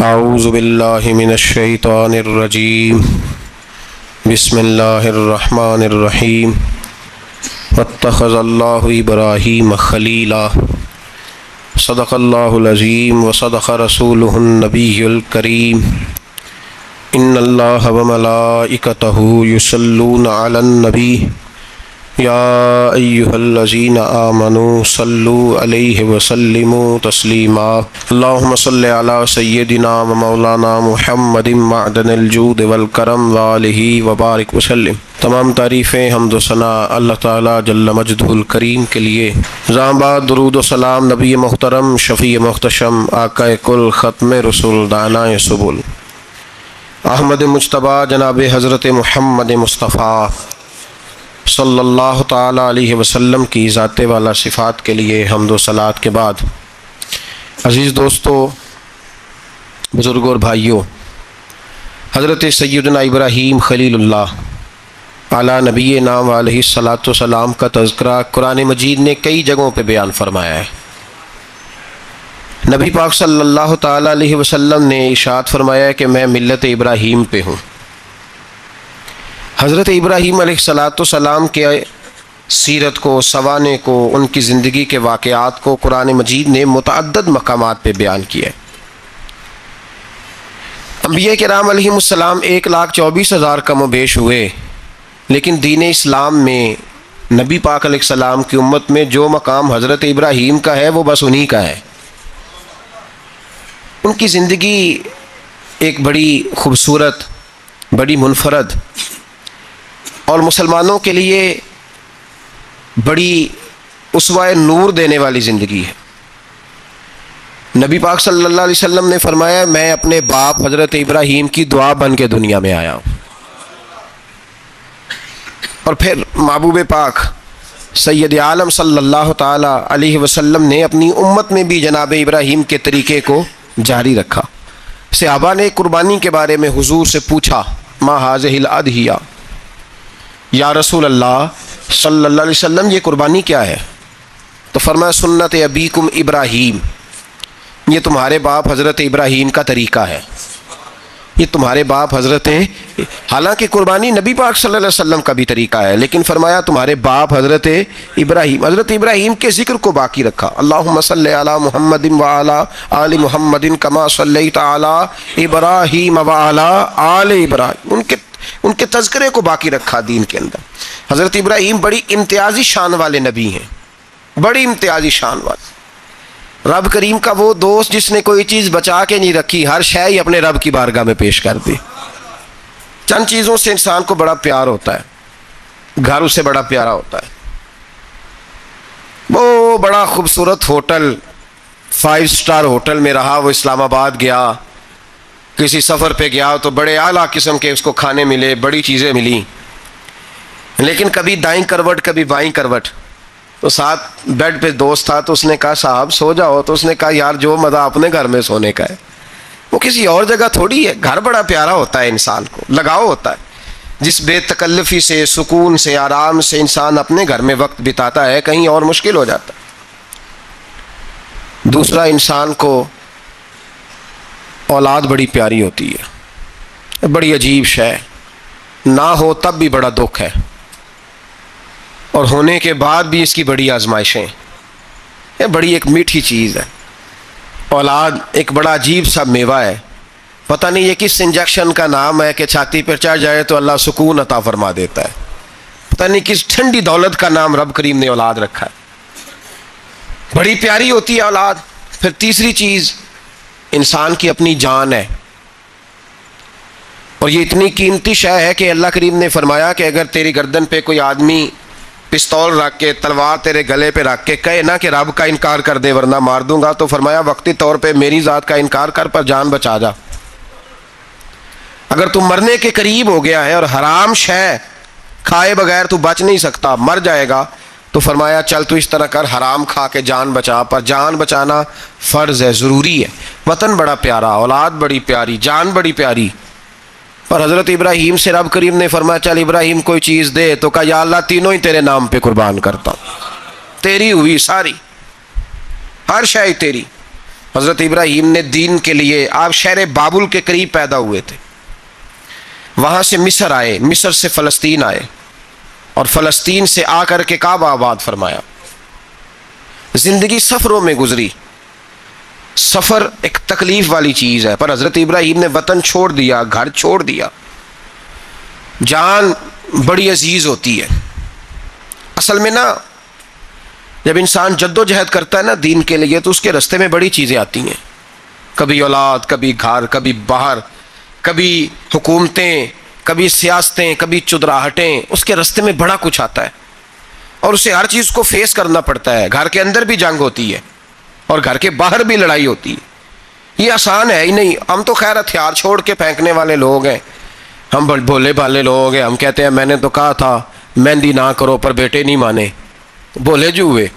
اعوذ باللہ من الشیطان الرجیم بسم اللہ الرحمن الرحیم واتخذ اللہ ابراہیم خلیلا صدق اللہ العظیم وصدق رسولہ النبی الکریم ان اللہ وملائکتہ یصلون علی النبی یا ایہا الذین آمنوا صلوا علیہ وسلموا تسلیما اللہم صلی علی سیدنا و مولانا محمد معدن الجود والکرم وآلہ وبارک وسلم۔ تمام تعریفیں حمد و ثنا اللہ تعالیٰ جل مجدہ الکریم کے لیے۔ زاں بعد درود و سلام نبی محترم شفیع محتشم آقا کل ختم رسول دانائے سبل احمد مجتبیٰ جناب حضرت محمد مصطفیٰ صلی اللہ تعالیٰ علیہ وسلم کی ذات والا صفات کے لیے حمد و صلوات کے بعد، عزیز دوستو، بزرگوں اور بھائیوں، حضرت سیدنا ابراہیم خلیل اللہ علی نبینا و علیہ الصلاۃ والسلام کا تذکرہ قرآن مجید نے کئی جگہوں پہ بیان فرمایا ہے۔ نبی پاک صلی اللہ تعالیٰ علیہ وسلم نے ارشاد فرمایا ہے کہ میں ملت ابراہیم پہ ہوں۔ حضرت ابراہیم علیہ الصلاۃ والسلام کے سیرت کو، سوانے کو، ان کی زندگی کے واقعات کو قرآن مجید نے متعدد مقامات پہ بیان کیا ہے۔ انبیاء کرام علیہم السلام 1,24,000 کم و بیش ہوئے، لیکن دین اسلام میں نبی پاک علیہ السلام کی امت میں جو مقام حضرت ابراہیم کا ہے وہ بس انہی کا ہے۔ ان کی زندگی ایک بڑی خوبصورت، بڑی منفرد اور مسلمانوں کے لیے بڑی اسوہ نور دینے والی زندگی ہے۔ نبی پاک صلی اللہ علیہ وسلم نے فرمایا، میں اپنے باپ حضرت ابراہیم کی دعا بن کے دنیا میں آیا ہوں۔ اور پھر محبوب پاک سید عالم صلی اللہ تعالی علیہ وسلم نے اپنی امت میں بھی جناب ابراہیم کے طریقے کو جاری رکھا۔ صحابہ نے قربانی کے بارے میں حضور سے پوچھا، ما ہذہ الاضحیہ، یا رسول اللہ صلی اللہ علیہ وسلم یہ قربانی کیا ہے؟ تو فرمایا، سنت ابیکم ابراہیم، یہ تمہارے باپ حضرت ابراہیم کا طریقہ ہے، یہ تمہارے باپ حضرت، حالانکہ قربانی نبی پاک صلی اللہ علیہ وسلم کا بھی طریقہ ہے، لیکن فرمایا تمہارے باپ حضرت ابراہیم کے ذکر کو باقی رکھا۔ اللہم صلی علی محمد وعلی آل محمد کما صلیت علی ابراہیم وعلی آل ابراہیم، ان کے تذکرے کو باقی رکھا دین کے اندر۔ حضرت ابراہیم بڑی امتیازی شان والے نبی ہیں، بڑی امتیازی شان والے۔ رب کریم کا وہ دوست جس نے کوئی چیز بچا کے نہیں رکھی، ہر شے ہی اپنے رب کی بارگاہ میں پیش کر دی۔ چند چیزوں سے انسان کو بڑا پیار ہوتا ہے، گھر اسے بڑا پیارا ہوتا ہے۔ وہ بڑا خوبصورت ہوٹل، 5 اسٹار ہوٹل میں رہا، وہ اسلام آباد گیا، کسی سفر پہ گیا تو بڑے اعلیٰ قسم کے اس کو کھانے ملے، بڑی چیزیں ملیں، لیکن کبھی دائیں کروٹ کبھی بائیں کروٹ۔ تو ساتھ بیڈ پہ دوست تھا تو اس نے کہا، صاحب سو جاؤ، تو اس نے کہا، یار جو مزہ اپنے گھر میں سونے کا ہے وہ کسی اور جگہ تھوڑی ہے۔ گھر بڑا پیارا ہوتا ہے، انسان کو لگاؤ ہوتا ہے، جس بے تکلفی سے، سکون سے، آرام سے انسان اپنے گھر میں وقت بتاتا ہے، کہیں اور مشکل ہو جاتا ہے۔ دوسرا، انسان کو اولاد بڑی پیاری ہوتی ہے، بڑی عجیب شے، نہ ہو تب بھی بڑا دکھ ہے، اور ہونے کے بعد بھی اس کی بڑی آزمائشیں۔ یہ بڑی ایک میٹھی چیز ہے۔ اولاد ایک بڑا عجیب سا میوہ ہے، پتہ نہیں یہ کس انجیکشن کا نام ہے کہ چھاتی پر چڑھ جائے تو اللہ سکون عطا فرما دیتا ہے، پتہ نہیں کس ٹھنڈی دولت کا نام رب کریم نے اولاد رکھا ہے، بڑی پیاری ہوتی ہے اولاد۔ پھر تیسری چیز انسان کی اپنی جان ہے، اور یہ اتنی قیمتی شے ہے کہ اللہ کریم نے فرمایا کہ اگر تیری گردن پہ کوئی آدمی پستول رکھ کے، تلوار تیرے گلے پہ رکھ کے کہے نہ کہ رب کا انکار کر دے ورنہ مار دوں گا، تو فرمایا وقتی طور پہ میری ذات کا انکار کر پر جان بچا جا۔ اگر تو مرنے کے قریب ہو گیا ہے اور حرام شے کھائے بغیر تو بچ نہیں سکتا، مر جائے گا، تو فرمایا چل تو اس طرح کر، حرام کھا کے جان بچا، پر جان بچانا فرض ہے، ضروری ہے۔ وطن بڑا پیارا، اولاد بڑی پیاری، جان بڑی پیاری، پر حضرت ابراہیم سے رب کریم نے فرمایا چل ابراہیم کوئی چیز دے، تو کہا یا اللہ تینوں ہی تیرے نام پہ قربان کرتا ہوں، تیری ہوئی ساری، ہر شے تیری۔ حضرت ابراہیم نے دین کے لیے، آپ شہر بابل کے قریب پیدا ہوئے تھے، وہاں سے مصر آئے، مصر سے فلسطین آئے، اور فلسطین سے آ کر کے کعبہ آباد فرمایا۔ زندگی سفروں میں گزری۔ سفر ایک تکلیف والی چیز ہے، پر حضرت ابراہیم نے وطن چھوڑ دیا، گھر چھوڑ دیا۔ جان بڑی عزیز ہوتی ہے اصل میں نا، جب انسان جد و جہد کرتا ہے نا دین کے لیے، تو اس کے رستے میں بڑی چیزیں آتی ہیں، کبھی اولاد، کبھی گھر، کبھی باہر، کبھی حکومتیں، کبھی سیاستیں، کبھی چدراہٹیں، اس کے رستے میں بڑا کچھ آتا ہے اور اسے ہر چیز کو فیس کرنا پڑتا ہے۔ گھر کے اندر بھی جنگ ہوتی ہے اور گھر کے باہر بھی لڑائی ہوتی ہے، یہ آسان ہے ہی نہیں۔ ہم تو خیر ہتھیار چھوڑ کے پھینکنے والے لوگ ہیں، ہم بھولے بھالے لوگ ہیں، ہم کہتے ہیں میں نے تو کہا تھا مہندی نہ کرو، پر بیٹے نہیں مانے، بولے جو ہوئے۔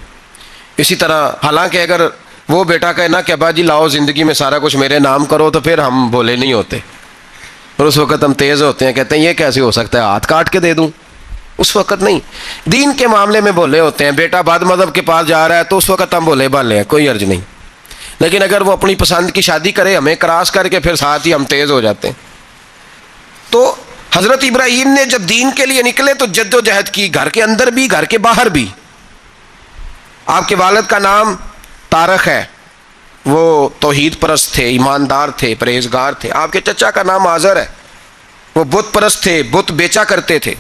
اسی طرح حالانکہ اگر وہ بیٹا کہے نا کہ ابا جی لاؤ زندگی میں سارا کچھ میرے نام کرو، تو پھر ہم بولے نہیں ہوتے، اور اس وقت ہم تیز ہوتے ہیں، کہتے ہیں یہ کیسے ہو سکتا ہے، ہاتھ کاٹ کے دے دوں۔ اس وقت نہیں، دین کے معاملے میں بولے ہوتے ہیں۔ بیٹا بد مذہب کے پاس جا رہا ہے تو اس وقت ہم بولے بھالے ہیں، کوئی عرض نہیں، لیکن اگر وہ اپنی پسند کی شادی کرے ہمیں کراس کر کے، پھر ساتھ ہی ہم تیز ہو جاتے ہیں۔ تو حضرت ابراہیم نے جب دین کے لیے نکلے تو جد و جہد کی، گھر کے اندر بھی گھر کے باہر بھی۔ آپ کے والد کا نام طارق ہے، وہ توحید پرست تھے، ایماندار تھے، پرہیزگار تھے۔ آپ کے چچا کا نام آزر ہے، وہ بت پرست تھے، بت بیچا کرتے تھے۔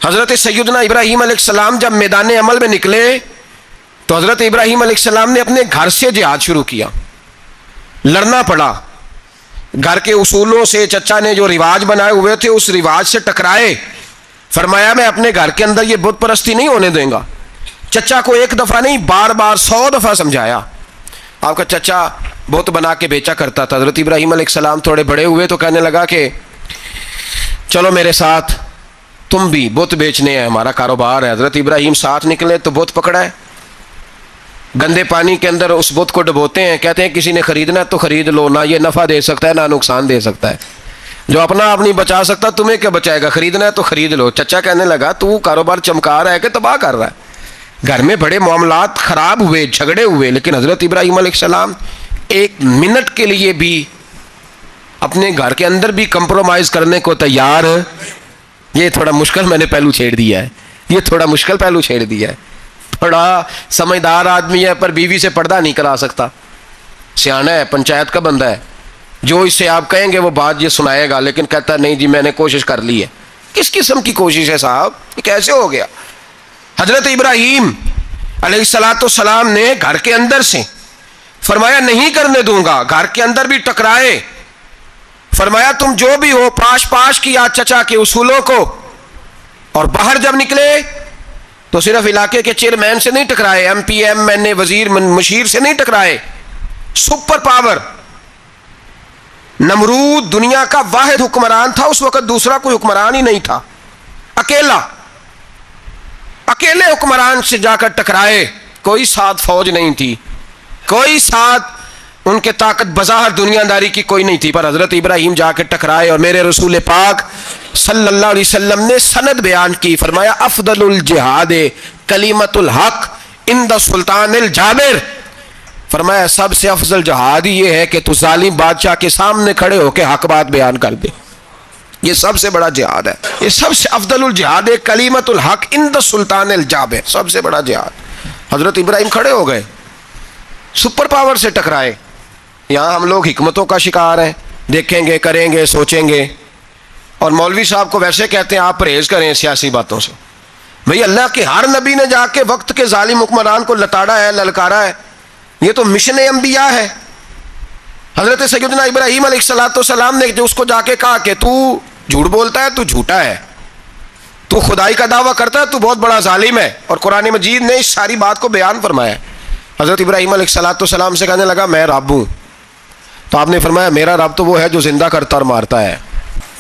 حضرت سیدنا ابراہیم علیہ السلام جب میدان عمل میں نکلے تو حضرت ابراہیم علیہ السلام نے اپنے گھر سے جہاد شروع کیا، لڑنا پڑا۔ گھر کے اصولوں سے، چچا نے جو رواج بنائے ہوئے تھے اس رواج سے ٹکرائے۔ فرمایا میں اپنے گھر کے اندر یہ بت پرستی نہیں ہونے دیں گا۔ چچا کو ایک دفعہ نہیں، بار بار 100 دفعہ سمجھایا۔ آپ کا چچا بت بنا کے بیچا کرتا تھا۔ حضرت ابراہیم علیہ السلام تھوڑے بڑے ہوئے تو کہنے لگا کہ چلو میرے ساتھ، تم بھی بت بیچنے ہیں، ہمارا کاروبار ہے۔ حضرت ابراہیم ساتھ نکلے تو بت پکڑا ہے، گندے پانی کے اندر اس بت کو ڈبوتے ہیں، کہتے ہیں کسی نے خریدنا ہے تو خرید لو، نہ یہ نفع دے سکتا ہے نہ نقصان دے سکتا ہے، جو اپنا آپ نہیں بچا سکتا تمہیں کیا بچائے گا، خریدنا ہے تو خرید لو۔ چچا کہنے لگا تو کاروبار چمکا رہا ہے کہ تباہ کر رہا ہے۔ گھر میں بڑے معاملات خراب ہوئے، جھگڑے ہوئے، لیکن حضرت ابراہیم علیہ السلام ایک منٹ کے لیے بھی اپنے گھر کے اندر بھی کمپرومائز کرنے کو تیار۔ یہ تھوڑا مشکل میں نے پہلو چھیڑ دیا ہے، یہ تھوڑا مشکل پہلو چھیڑ دیا ہے۔ بڑا سمجھدار آدمی ہے پر بیوی سے پردہ نہیں کرا سکتا، سیانا ہے، پنچایت کا بندہ ہے، جو اس سے آپ کہیں گے وہ بات یہ سنائے گا، لیکن کہتا نہیں جی میں نے کوشش کر لی ہے۔ کس قسم کی کوشش ہے صاحب، یہ کیسے ہو گیا؟ حضرت ابراہیم علیہ السلام نے گھر کے اندر سے فرمایا نہیں کرنے دوں گا، گھر کے اندر بھی ٹکرائے، فرمایا تم جو بھی ہو پاش پاش کیا چچا کے اصولوں کو، اور باہر جب نکلے تو صرف علاقے کے چیئرمین سے نہیں ٹکرائے، ایم پی ایم این اے وزیر مشیر سے نہیں ٹکرائے، سپر پاور نمرود دنیا کا واحد حکمران تھا اس وقت، دوسرا کوئی حکمران ہی نہیں تھا، اکیلے حکمران سے جا کر ٹکرائے، کوئی ساتھ فوج نہیں تھی، کوئی ساتھ ان کے طاقت بظاہر دنیا داری کی کوئی نہیں تھی، پر حضرت ابراہیم جا کے ٹکرائے، اور میرے رسول پاک صلی اللہ علیہ وسلم نے سند بیان کی، فرمایا افضل الجہاد کلمۃ الحق عند سلطان الجابر، فرمایا سب سے افضل جہاد یہ ہے کہ تو ظالم بادشاہ کے سامنے کھڑے ہو کے حق بات بیان کر دے، یہ سب سے بڑا جہاد ہے، یہ سب سے افضل الجہاد کلمۃ الحق عند سلطان الجابر، سب سے بڑا جہاد۔ حضرت ابراہیم کھڑے ہو گئے، سپر پاور سے ٹکرائے۔ یہاں ہم لوگ حکمتوں کا شکار ہیں، دیکھیں گے، کریں گے، سوچیں گے، اور مولوی صاحب کو ویسے کہتے ہیں آپ پرہیز کریں سیاسی باتوں سے۔ بھئی اللہ کے ہر نبی نے جا کے وقت کے ظالم حکمران کو لتاڑا ہے، للکارا ہے، یہ تو مشن انبیاء ہے۔ حضرت سیدنا ابراہیم علیہ السلام نے جو اس کو جا کے کہا کہ تو جھوٹ بولتا ہے، تو جھوٹا ہے، تو خدائی کا دعویٰ کرتا ہے، تو بہت بڑا ظالم ہے، اور قرآن مجید نے اس ساری بات کو بیان فرمایا۔ حضرت ابراہیم علیہ السلام سے کہنے لگا میں رب ہوں، تو آپ نے فرمایا میرا رب تو وہ ہے جو زندہ کرتا اور مارتا ہے،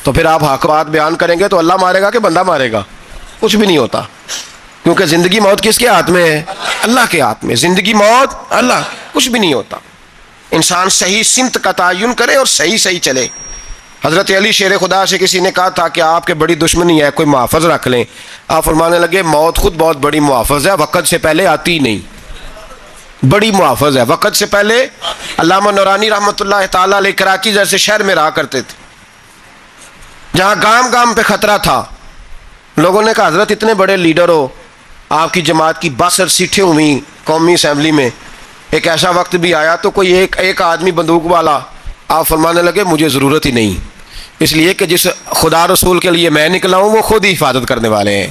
تو پھر آپ حق بات بیان کریں گے تو اللہ مارے گا کہ بندہ مارے گا؟ کچھ بھی نہیں ہوتا، کیونکہ زندگی موت کس کے ہاتھ میں ہے؟ اللہ کے ہاتھ میں، زندگی موت اللہ، کچھ بھی نہیں ہوتا۔ انسان صحیح سمت کا تعین کرے اور صحیح چلے۔ حضرت علی شیر خدا سے کسی نے کہا تھا کہ آپ کے بڑی دشمنی ہے، کوئی محافظ رکھ لیں، آپ فرمانے لگے موت خود بہت بڑی محافظ ہے، وقت سے پہلے آتی ہی نہیں، بڑی محافظ ہے. وقت سے پہلے علامہ نورانی رحمۃ اللہ تعالیٰ علیہ کراچی جیسے شہر میں رہا کرتے تھے جہاں گام گام پہ خطرہ تھا. لوگوں نے کہا حضرت اتنے بڑے لیڈر ہو, آپ کی جماعت کی 62 سیٹیں ہوئی قومی اسمبلی میں, ایک ایسا وقت بھی آیا تو کوئی ایک آدمی بندوق والا, آپ فرمانے لگے مجھے ضرورت ہی نہیں, اس لیے کہ جس خدا رسول کے لیے میں نکلا ہوں وہ خود ہی حفاظت کرنے والے ہیں,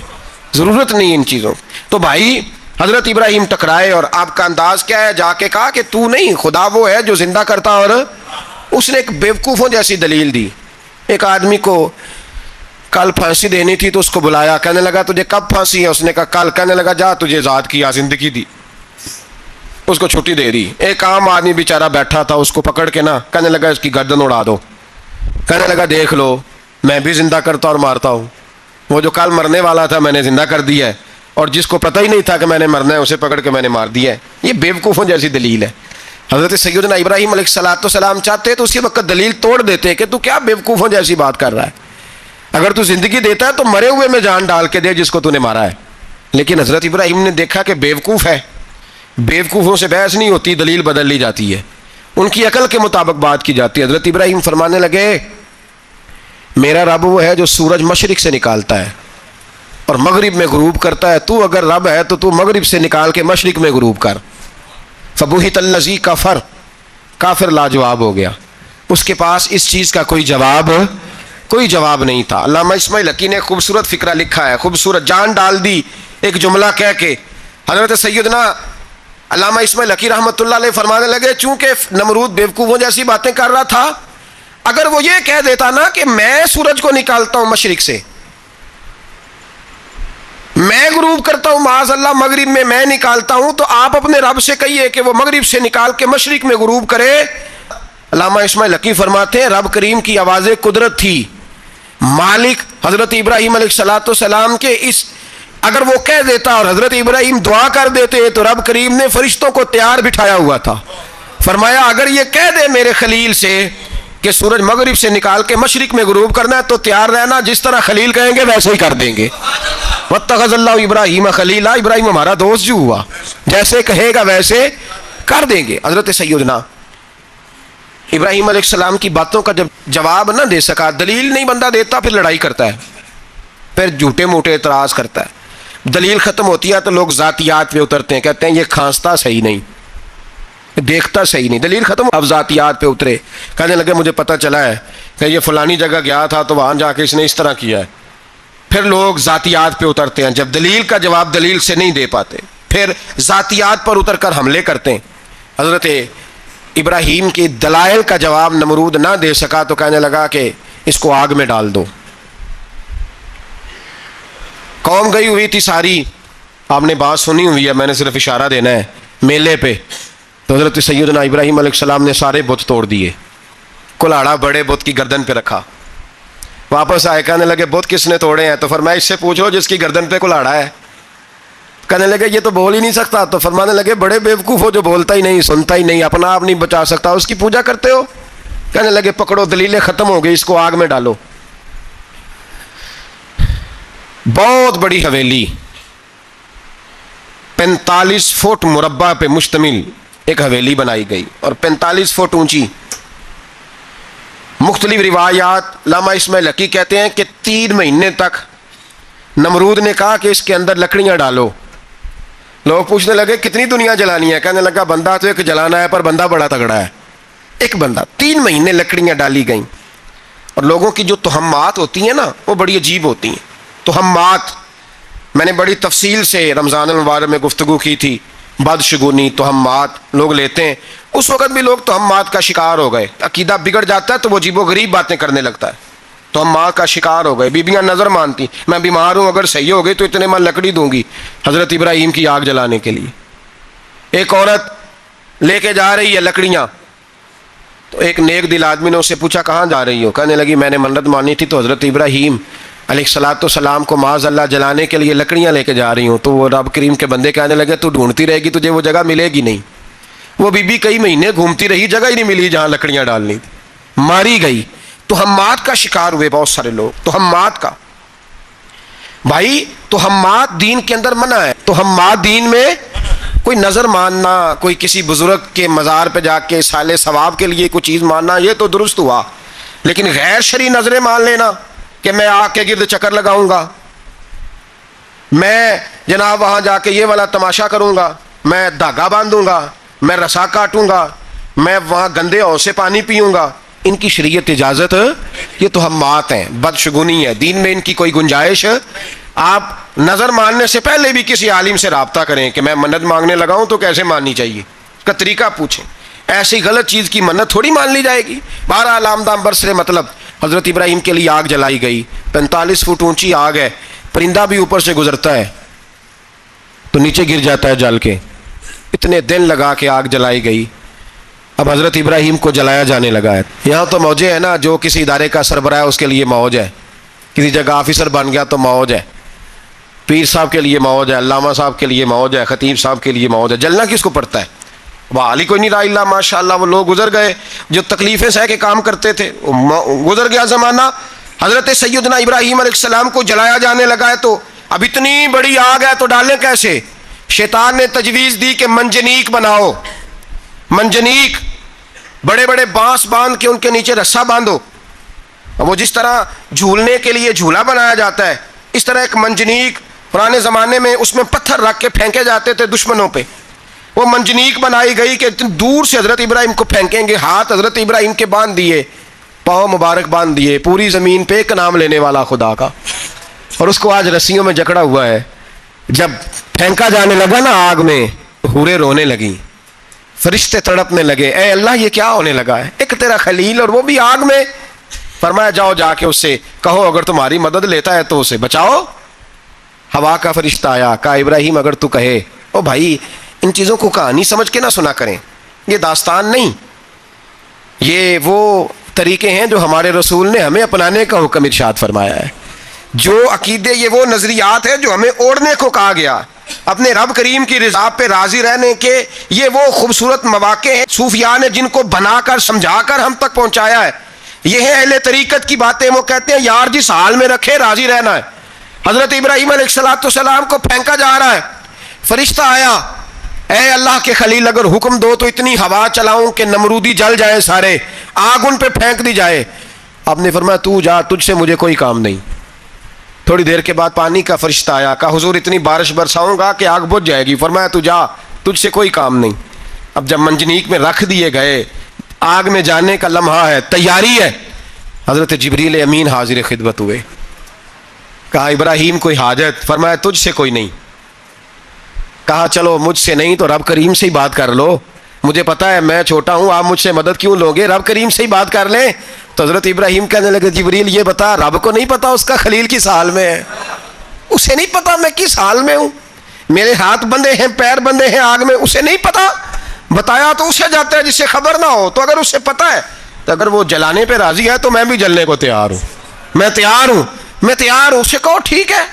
ضرورت نہیں ان چیزوں. تو بھائی حضرت ابراہیم ٹکرائے اور آپ کا انداز کیا ہے, جا کے کہا کہ تو نہیں, خدا وہ ہے جو زندہ کرتا. اور اس نے ایک بیوقوفوں جیسی دلیل دی. ایک آدمی کو کل پھانسی دینی تھی تو اس کو بلایا, کہنے لگا تجھے کب پھانسی ہے؟ اس نے کہا کل. کہنے لگا جا تجھے آزاد کیا, زندگی دی, اس کو چھٹی دے دی. ایک عام آدمی بیچارہ بیٹھا تھا, اس کو پکڑ کے نا کہنے لگا اس کی گردن اڑا دو. کہنے لگا دیکھ لو میں بھی زندہ کرتا اور مارتا ہوں, وہ جو کل مرنے والا تھا میں نے زندہ کر دیا ہے, اور جس کو پتہ ہی نہیں تھا کہ میں نے مرنا ہے اسے پکڑ کے میں نے مار دیا ہے. یہ بیوقوفوں جیسی دلیل ہے. حضرت سیدنا ابراہیم علیہ السلام چاہتے تو اسی وقت دلیل توڑ دیتے کہ تو کیا بیوقوفوں جیسی بات کر رہا ہے, اگر تو زندگی دیتا ہے تو مرے ہوئے میں جان ڈال کے دے جس کو تو نے مارا ہے. لیکن حضرت ابراہیم نے دیکھا کہ بیوقوف ہے, بیوقوفوں سے بحث نہیں ہوتی, دلیل بدل لی جاتی ہے, ان کی عقل کے مطابق بات کی جاتی ہے. حضرت ابراہیم فرمانے لگے میرا رب وہ ہے جو سورج مشرق سے نکالتا ہے اور مغرب میں غروب کرتا ہے, تو اگر رب ہے تو مغرب سے نکال کے مشرق میں غروب کر. فبہت الذی کفر, کافر لاجواب ہو گیا, اس کے پاس اس چیز کا کوئی جواب نہیں تھا. علامہ اسماعیل حقی نے خوبصورت فقرہ لکھا ہے, خوبصورت جان ڈال دی ایک جملہ کہہ کے. حضرت سیدنا علامہ اسماعیل حقی رحمۃ اللہ علیہ فرمانے لگے چونکہ نمرود بیوقوفوں جیسی باتیں کر رہا تھا, اگر وہ یہ کہہ دیتا نا کہ میں سورج کو نکالتا ہوں مشرق سے, میں غروب کرتا ہوں معاذ اللہ مغرب میں نکالتا ہوں, تو آپ اپنے رب سے کہیے کہ وہ مغرب سے نکال کے مشرق میں غروب کرے. علامہ اسماعیل حقی فرماتے ہیں رب کریم کی آواز قدرت تھی, مالک حضرت ابراہیم علیہ السلام کے اس, اگر وہ کہہ دیتا اور حضرت ابراہیم دعا کر دیتے تو رب کریم نے فرشتوں کو تیار بٹھایا ہوا تھا. فرمایا اگر یہ کہہ دے میرے خلیل سے کہ سورج مغرب سے نکال کے مشرق میں غروب کرنا ہے تو تیار رہنا, جس طرح خلیل کہیں گے ویسے ہی کر دیں گے. واتخذ اللہ ابراہیم خلیلا, ابراہیم ہمارا دوست جو ہوا, جیسے کہے گا ویسے کر دیں گے. حضرت سیدنا ابراہیم علیہ السلام کی باتوں کا جب جواب نہ دے سکا, دلیل نہیں بندہ دیتا, پھر لڑائی کرتا ہے, پھر جھوٹے موٹے اعتراض کرتا ہے. دلیل ختم ہوتی ہے تو لوگ ذاتیات پہ اترتے ہیں, کہتے ہیں یہ کھانستا صحیح نہیں, دیکھتا صحیح نہیں. دلیل ختم, اب ذاتیات پہ اترے, کہنے لگے مجھے پتہ چلا ہے کہ یہ فلانی جگہ گیا تھا تو وہاں جا کے اس نے اس طرح کیا ہے. پھر لوگ ذاتیات پہ اترتے ہیں, جب دلیل کا جواب دلیل سے نہیں دے پاتے پھر ذاتیات پر اتر کر حملے کرتے ہیں. حضرت ابراہیم کے دلائل کا جواب نمرود نہ دے سکا تو کہنے لگا کہ اس کو آگ میں ڈال دو. قوم گئی ہوئی تھی ساری, آپ نے بات سنی ہوئی ہے, میں نے صرف اشارہ دینا ہے, میلے پہ. تو حضرت سیدنا ابراہیم علیہ السلام نے سارے بت توڑ دیے, کلاڑا بڑے بت کی گردن پہ رکھا. واپس آئے, کہنے لگے بت کس نے توڑے ہیں؟ تو فرمایا اس سے پوچھ لو جس کی گردن پہ کلاڑا ہے. کہنے لگے یہ تو بول ہی نہیں سکتا. تو فرمانے لگے بڑے بیوقوف ہو جو بولتا ہی نہیں, سنتا ہی نہیں, اپنا آپ نہیں بچا سکتا, اس کی پوجا کرتے ہو. کہنے لگے پکڑو, دلیلیں ختم ہو گئی, اس کو آگ میں ڈالو. بہت بڑی حویلی 45 فٹ مربع پہ مشتمل ایک حویلی بنائی گئی اور 45 فٹ اونچی. مختلف روایات, علامہ اسماعیل حقی کہتے ہیں کہ 3 مہینے تک نمرود نے کہا کہ اس کے اندر لکڑیاں ڈالو. لوگ پوچھنے لگے کتنی دنیا جلانی ہے؟ کہنے لگا بندہ تو ایک جلانا ہے, پر بندہ بڑا تگڑا ہے, ایک بندہ. 3 مہینے لکڑیاں ڈالی گئیں. اور لوگوں کی جو تہمات ہوتی ہیں نا وہ بڑی عجیب ہوتی ہیں. تہمات میں نے بڑی تفصیل سے رمضان المبارک میں گفتگو کی تھی. بدشگونی, تہمات لوگ لیتے ہیں. اس وقت بھی لوگ تہمات کا شکار ہو گئے, عقیدہ بگڑ جاتا ہے تو وہ عجیب و غریب باتیں کرنے لگتا ہے. تہمات کا شکار ہو گئے. بیبیاں نظر مانتی, میں بیمار ہوں, اگر صحیح ہو گئی تو اتنے من لکڑی دوں گی حضرت ابراہیم کی آگ جلانے کے لیے. ایک عورت لے کے جا رہی ہے لکڑیاں, تو ایک نیک دل آدمی نے اس سے پوچھا کہاں جا رہی ہو؟ کہنے لگی میں نے منت مانی تھی تو حضرت ابراہیم علیہ السلام کو معاذ اللہ جلانے کے لیے لکڑیاں لے کے جا رہی ہوں. تو وہ رب کریم کے بندے کہنے لگے تو ڈھونڈتی رہے گی, تجھے وہ جگہ ملے گی نہیں. وہ بی بی کئی مہینے گھومتی رہی, جگہ ہی نہیں ملی جہاں لکڑیاں ڈالنی تھی, ماری گئی. تہمات کا شکار ہوئے بہت سارے لوگ. تہمات کا بھائی, تہمات دین کے اندر منع ہے, تہمات دین میں کوئی نظر ماننا، کوئی کسی بزرگ کے مزار پہ جا کے سال ثواب کے لیے کوئی چیز ماننا، یہ تو درست ہوا، لیکن غیر شرعی نظریں مان لینا کہ میں آگ کے گرد چکر لگاؤں گا، میں جناب وہاں جا کے یہ والا تماشا کروں گا، میں دھاگا باندھوں گا، میں رسا کاٹوں گا، میں وہاں گندے ہو سے پانی پیوں گا، ان کی شریعت اجازت؟ یہ تو ہمات ہیں، بدشگونی ہے، دین میں ان کی کوئی گنجائش؟ آپ نظر ماننے سے پہلے بھی کسی عالم سے رابطہ کریں کہ میں منت مانگنے لگا ہوں تو کیسے ماننی چاہیے، اس کا طریقہ پوچھیں، ایسی غلط چیز کی منت تھوڑی مان لی جائے گی۔ بہرحال آمدام برسر مطلب حضرت ابراہیم کے لیے آگ جلائی گئی، 45 فٹ اونچی آگ ہے، پرندہ بھی اوپر سے گزرتا ہے تو نیچے گر جاتا ہے جل کے، اتنے دن لگا کے آگ جلائی گئی۔ اب حضرت ابراہیم کو جلایا جانے لگا ہے۔ یہاں تو موجیں ہیں نا، جو کسی ادارے کا سربراہ ہے اس کے لیے موج ہے، کسی جگہ آفیسر بن گیا تو موج ہے، پیر صاحب کے لیے موج ہے، علامہ صاحب کے لیے موج ہے، خطیب صاحب کے لیے موج ہے۔ جلنا کس کو پڑتا ہے؟ وہ علی کوئی نہیں رہا اللہ ماشاء اللہ، وہ لوگ گزر گئے جو تکلیفیں سہ کے کام کرتے تھے، گزر گیا زمانہ۔ حضرت سیدنا ابراہیم علیہ السلام کو جلایا جانے لگا ہے تو اب اتنی بڑی آگ ہے تو ڈالیں کیسے؟ شیطان نے تجویز دی کہ منجنیق بناؤ، منجنیق، بڑے بڑے بانس باندھ کے ان کے نیچے رسا باندھو، وہ جس طرح جھولنے کے لیے جھولا بنایا جاتا ہے اس طرح ایک منجنیق پرانے زمانے میں اس میں پتھر رکھ کے پھینکے جاتے تھے دشمنوں پہ، وہ منجنیق بنائی گئی کہ دور سے حضرت ابراہیم کو پھینکیں گے، ہاتھ حضرت ابراہیم کے باندھ دیے، پاؤں مبارک باندھ دیے، پوری زمین پہ ایک نام لینے والا خدا کا، اور اس کو آج رسیوں میں جکڑا ہوا ہے۔ جب پھینکا جانے لگا نا آگ میں، حوریں رونے لگیں، فرشتے تڑپنے لگے، اے اللہ یہ کیا ہونے لگا ہے، ایک تیرا خلیل اور وہ بھی آگ میں۔ فرمایا جاؤ جا کے اس سے کہو اگر تمہاری مدد لیتا ہے تو اسے بچاؤ۔ ہوا کا فرشتہ آیا، کہا ابراہیم اگر تو کہے، او بھائی ان چیزوں کو کہانی سمجھ کے نہ سنا کریں، یہ داستان نہیں، یہ وہ طریقے ہیں جو ہمارے رسول نے ہمیں اپنانے کا حکم ارشاد فرمایا ہے، جو عقیدے، یہ وہ نظریات ہیں جو ہمیں اوڑھنے کو کہا گیا، اپنے رب کریم کی رضا پہ راضی رہنے کے یہ وہ خوبصورت مواقع ہیں صوفیاء نے جن کو بنا کر سمجھا کر ہم تک پہنچایا ہے۔ یہ ہے اہل طریقت کی باتیں، وہ کہتے ہیں یار جس حال میں رکھے راضی رہنا ہے۔ حضرت ابراہیم علیہ السلام کو پھینکا جا رہا ہے، فرشتہ آیا، اے اللہ کے خلیل اگر حکم دو تو اتنی ہوا چلاؤں کہ نمرودی جل جائے سارے، آگ ان پہ پھینک دی جائے۔ آپ نے فرمایا تو جا، تجھ سے مجھے کوئی کام نہیں۔ تھوڑی دیر کے بعد پانی کا فرشتہ آیا، کہا حضور اتنی بارش برساؤں گا کہ آگ بجھ جائے گی۔ فرمایا تو جا، تجھ سے کوئی کام نہیں۔ اب جب منجنیق میں رکھ دیے گئے، آگ میں جانے کا لمحہ ہے، تیاری ہے، حضرت جبریل امین حاضر خدمت ہوئے، کہا ابراہیم کوئی حاجت؟ فرمایا تجھ سے کوئی نہیں۔ کہا چلو مجھ سے نہیں تو رب کریم سے ہی بات کر لو، مجھے پتا ہے میں چھوٹا ہوں، آپ مجھ سے مدد کیوں لوگے، رب کریم سے ہی بات کر لیں۔ تو حضرت ابراہیم کہنے لگے جبریل یہ بتا، رب کو نہیں پتا اس کا خلیل کس حال میں ہے، اسے نہیں پتا میں کس حال میں ہوں، میرے ہاتھ بندھے ہیں، پیر بندھے ہیں آگ میں، اسے نہیں پتا، بتایا تو اسے جاتا ہے جس سے خبر نہ ہو، تو اگر اسے پتا ہے تو اگر وہ جلانے پہ راضی ہے تو میں بھی جلنے کو تیار ہوں، میں تیار ہوں، میں تیار ہوں، اسے کہو ٹھیک ہے۔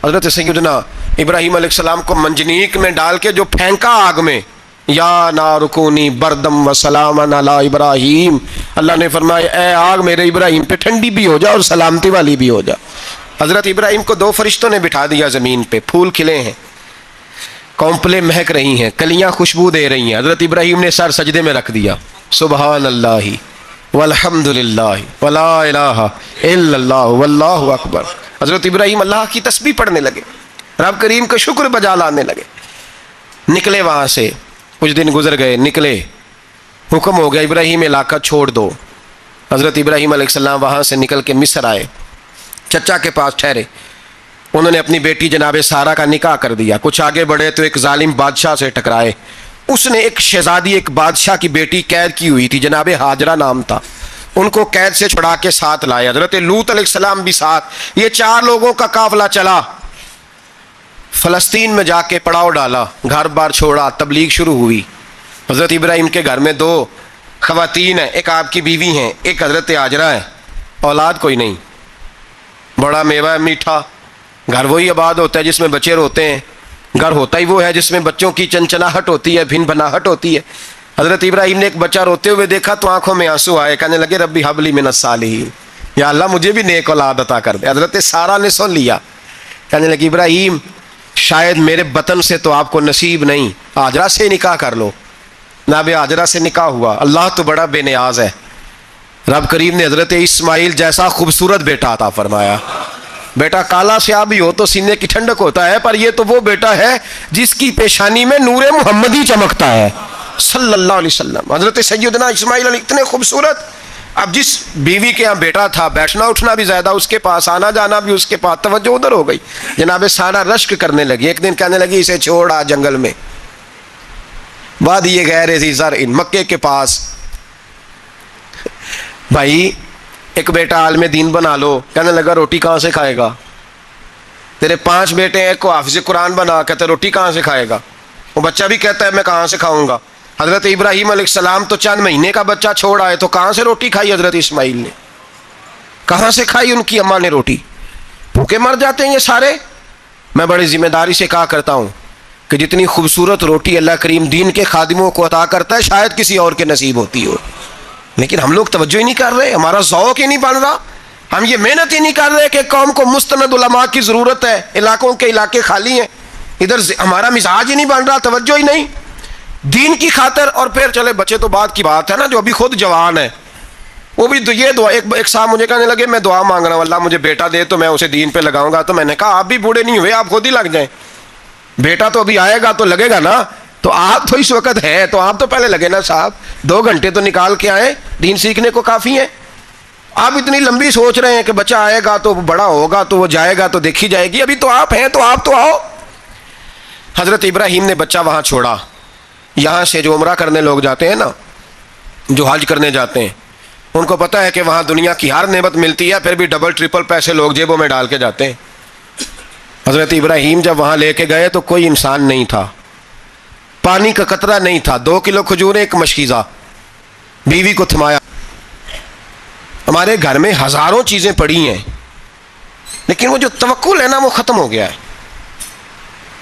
حضرت سیدنا ابراہیم علیہ السلام کو منجنیق میں ڈال کے جو پھینکا آگ میں، یا نار کونی بردم و سلاما علی ابراہیم، اللہ نے فرمایا اے آگ میرے ابراہیم پہ ٹھنڈی بھی ہو جا اور سلامتی والی بھی ہو جا۔ حضرت ابراہیم کو دو فرشتوں نے بٹھا دیا زمین پہ، پھول کھلے ہیں، کونپلیں مہک رہی ہیں، کلیاں خوشبو دے رہی ہیں، حضرت ابراہیم نے سر سجدے میں رکھ دیا، سبحان اللہ والحمد للہ ولا الہ الا اللہ واللہ اکبر۔ حضرت ابراہیم اللہ کی تسبیح پڑھنے لگے، رب کریم کا شکر بجا لانے لگے، نکلے وہاں سے، کچھ دن گزر گئے، نکلے، حکم ہو گیا ابراہیم علاقہ چھوڑ دو۔ حضرت ابراہیم علیہ السلام وہاں سے نکل کے مصر آئے، چچا کے پاس ٹھہرے، انہوں نے اپنی بیٹی جناب سارہ کا نکاح کر دیا۔ کچھ آگے بڑھے تو ایک ظالم بادشاہ سے ٹکرائے، اس نے ایک شہزادی، ایک بادشاہ کی بیٹی قید کی ہوئی تھی، جناب ہاجرہ نام تھا، ان کو قید سے چھڑا کے ساتھ لائے، حضرت لوط علیہ السلام بھی ساتھ، یہ 4 لوگوں کا قافلہ چلا، فلسطین میں جا کے پڑاؤ ڈالا، گھر بار چھوڑا، تبلیغ شروع ہوئی۔ حضرت ابراہیم کے گھر میں 2 خواتین ہیں، ایک آپ کی بیوی ہیں، ایک حضرت ہاجرہ ہے، اولاد کوئی نہیں، بڑا میوہ ہے میٹھا، گھر وہی آباد ہوتا ہے جس میں بچے روتے ہیں، گھر ہوتا ہی وہ ہے جس میں بچوں کی چنچناہٹ ہوتی ہے، بھن بھناہٹ ہوتی ہے۔ حضرت ابراہیم نے ایک بچہ روتے ہوئے دیکھا تو آنکھوں میں آنسو آئے، کہنے لگے ربی حب لی من الصالحین، یا اللہ مجھے بھی نیک اولاد عطا کر دے۔ حضرت سارہ نے سن لیا، کہنے لگی ابراہیم شاید میرے بطن سے تو آپ کو نصیب نہیں، ہاجرہ سے نکاح کر لو۔ جناب ہاجرہ سے نکاح ہوا۔ اللہ تو بڑا بے نیاز ہے، رب کریم نے حضرت اسماعیل جیسا خوبصورت بیٹا عطا فرمایا۔ بیٹا کالا سیاہ بھی ہو تو سینے کی ٹھنڈک ہوتا ہے، پر یہ تو وہ بیٹا ہے جس کی پیشانی میں نور محمدی چمکتا ہے صلی اللہ علیہ وسلم۔ حضرت سیدنا اسماعیل علیہ اتنے خوبصورت۔ اب جس بیوی کے یہاں بیٹا تھا، بیٹھنا اٹھنا بھی زیادہ اس کے پاس، آنا جانا بھی اس کے پاس، توجہ ادھر ہو گئی۔ جناب سارا رشک کرنے لگی، ایک دن کہنے لگی اسے چھوڑ آ جنگل میں، وادی غیر ذی زرع، مکے کے پاس۔ بھائی ایک بیٹا عالم دین بنا لو، کہنے لگا روٹی کہاں سے کھائے گا؟ تیرے 5 بیٹے ہیں، ایک کو حافظ قرآن بنا، کہتے روٹی کہاں سے کھائے گا؟ وہ بچہ بھی کہتا ہے میں کہاں سے کھاؤں گا؟ حضرت ابراہیم علیہ السلام تو چند مہینے کا بچہ چھوڑ آئے، تو کہاں سے روٹی کھائی حضرت اسماعیل نے؟ کہاں سے کھائی ان کی اماں نے روٹی؟ بھوکے مر جاتے ہیں یہ سارے۔ میں بڑی ذمہ داری سے کہا کرتا ہوں کہ جتنی خوبصورت روٹی اللہ کریم دین کے خادموں کو عطا کرتا ہے شاید کسی اور کے نصیب ہوتی ہو، لیکن ہم لوگ توجہ ہی نہیں کر رہے، ہمارا ذوق ہی نہیں بن رہا، ہم یہ محنت ہی نہیں کر رہے کہ قوم کو مستند علماء کی ضرورت ہے، علاقوں کے علاقے خالی ہیں، ادھر ہمارا مزاج ہی نہیں بن رہا، توجہ ہی نہیں دین کی خاطر۔ اور پھر چلے بچے تو بعد کی بات ہے نا، جو ابھی خود جوان ہے وہ بھی یہ دعا، ایک صاحب مجھے کہنے لگے میں دعا مانگ رہا ہوں اللہ مجھے بیٹا دے تو میں اسے دین پہ لگاؤں گا، تو میں نے کہا آپ بھی بوڑھے نہیں ہوئے، آپ خود ہی لگ جائیں، بیٹا تو ابھی آئے گا تو لگے گا نا، تو آپ تو اس وقت ہے تو آپ تو پہلے لگے نا صاحب، 2 گھنٹے تو نکال کے آئے، دین سیکھنے کو کافی ہے۔ آپ اتنی لمبی سوچ رہے ہیں کہ بچہ آئے گا تو بڑا ہوگا تو وہ جائے گا تو دیکھی جائے گی، ابھی تو آپ ہیں تو آپ تو آؤ۔ حضرت ابراہیم نے بچہ وہاں چھوڑا۔ یہاں سے جو عمرہ کرنے لوگ جاتے ہیں نا، جو حج کرنے جاتے ہیں، ان کو پتہ ہے کہ وہاں دنیا کی ہر نعمت ملتی ہے، پھر بھی ڈبل ٹرپل پیسے لوگ جیبوں میں ڈال کے جاتے ہیں۔ حضرت ابراہیم جب وہاں لے کے گئے تو کوئی انسان نہیں تھا، پانی کا قطرہ نہیں تھا، 2 کلو کھجور، ایک مشکیزہ، بیوی کو تھمایا۔ ہمارے گھر میں ہزاروں چیزیں پڑی ہیں، لیکن وہ جو توکل ہے نا وہ ختم ہو گیا ہے۔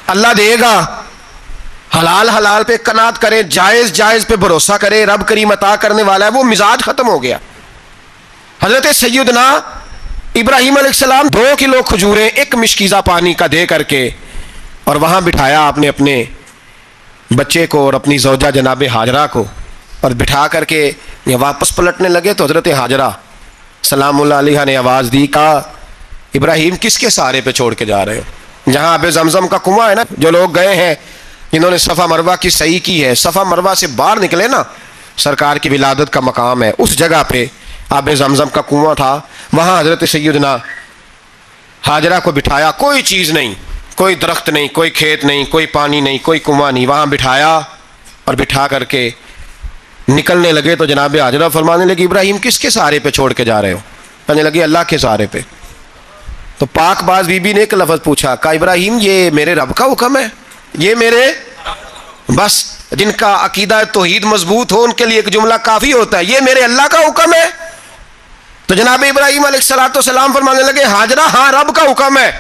اللہ دے گا، حلال حلال پہ قناعت کرے، جائز جائز پہ بھروسہ کرے، رب کریم عطا کرنے والا ہے، وہ مزاج ختم ہو گیا۔ حضرت سیدنا ابراہیم علیہ السلام 2 کلو کھجوریں، ایک مشکیزہ پانی کا دے کر کے، اور وہاں بٹھایا آپ نے اپنے بچے کو اور اپنی زوجہ جناب ہاجرہ کو، اور بٹھا کر کے یہ واپس پلٹنے لگے تو حضرت ہاجرہ سلام اللہ علیہ نے آواز دی، کہا ابراہیم کس کے سہارے پہ چھوڑ کے جا رہے ہو؟ جہاں آب زمزم کا کنواں ہے نا، جو لوگ گئے ہیں جنہوں نے صفا مروہ کی صحیح کی ہے، صفا مروہ سے باہر نکلے نا، سرکار کی ولادت کا مقام ہے، اس جگہ پہ آب زمزم کا کنواں تھا، وہاں حضرت سیدنا ہاجرہ کو بٹھایا، کوئی چیز نہیں، کوئی درخت نہیں، کوئی کھیت نہیں، کوئی پانی نہیں، کوئی کنواں نہیں، وہاں بٹھایا اور بٹھا کر کے نکلنے لگے تو جناب ہاجرہ فرمانے لگی ابراہیم کس کے سہارے پہ چھوڑ کے جا رہے ہو؟ کہنے لگی اللہ کے سہارے پہ۔ تو پاک باز بی بی نے ایک لفظ پوچھا، کہا ابراہیم یہ میرے رب کا حکم ہے، یہ میرے، بس جن کا عقیدہ توحید مضبوط ہو ان کے لیے ایک جملہ کافی ہوتا ہے، یہ میرے اللہ کا حکم ہے؟ تو جناب ابراہیم علیہ السلام فرمانے لگے ہاجرہ ہاں رب کا حکم ہے۔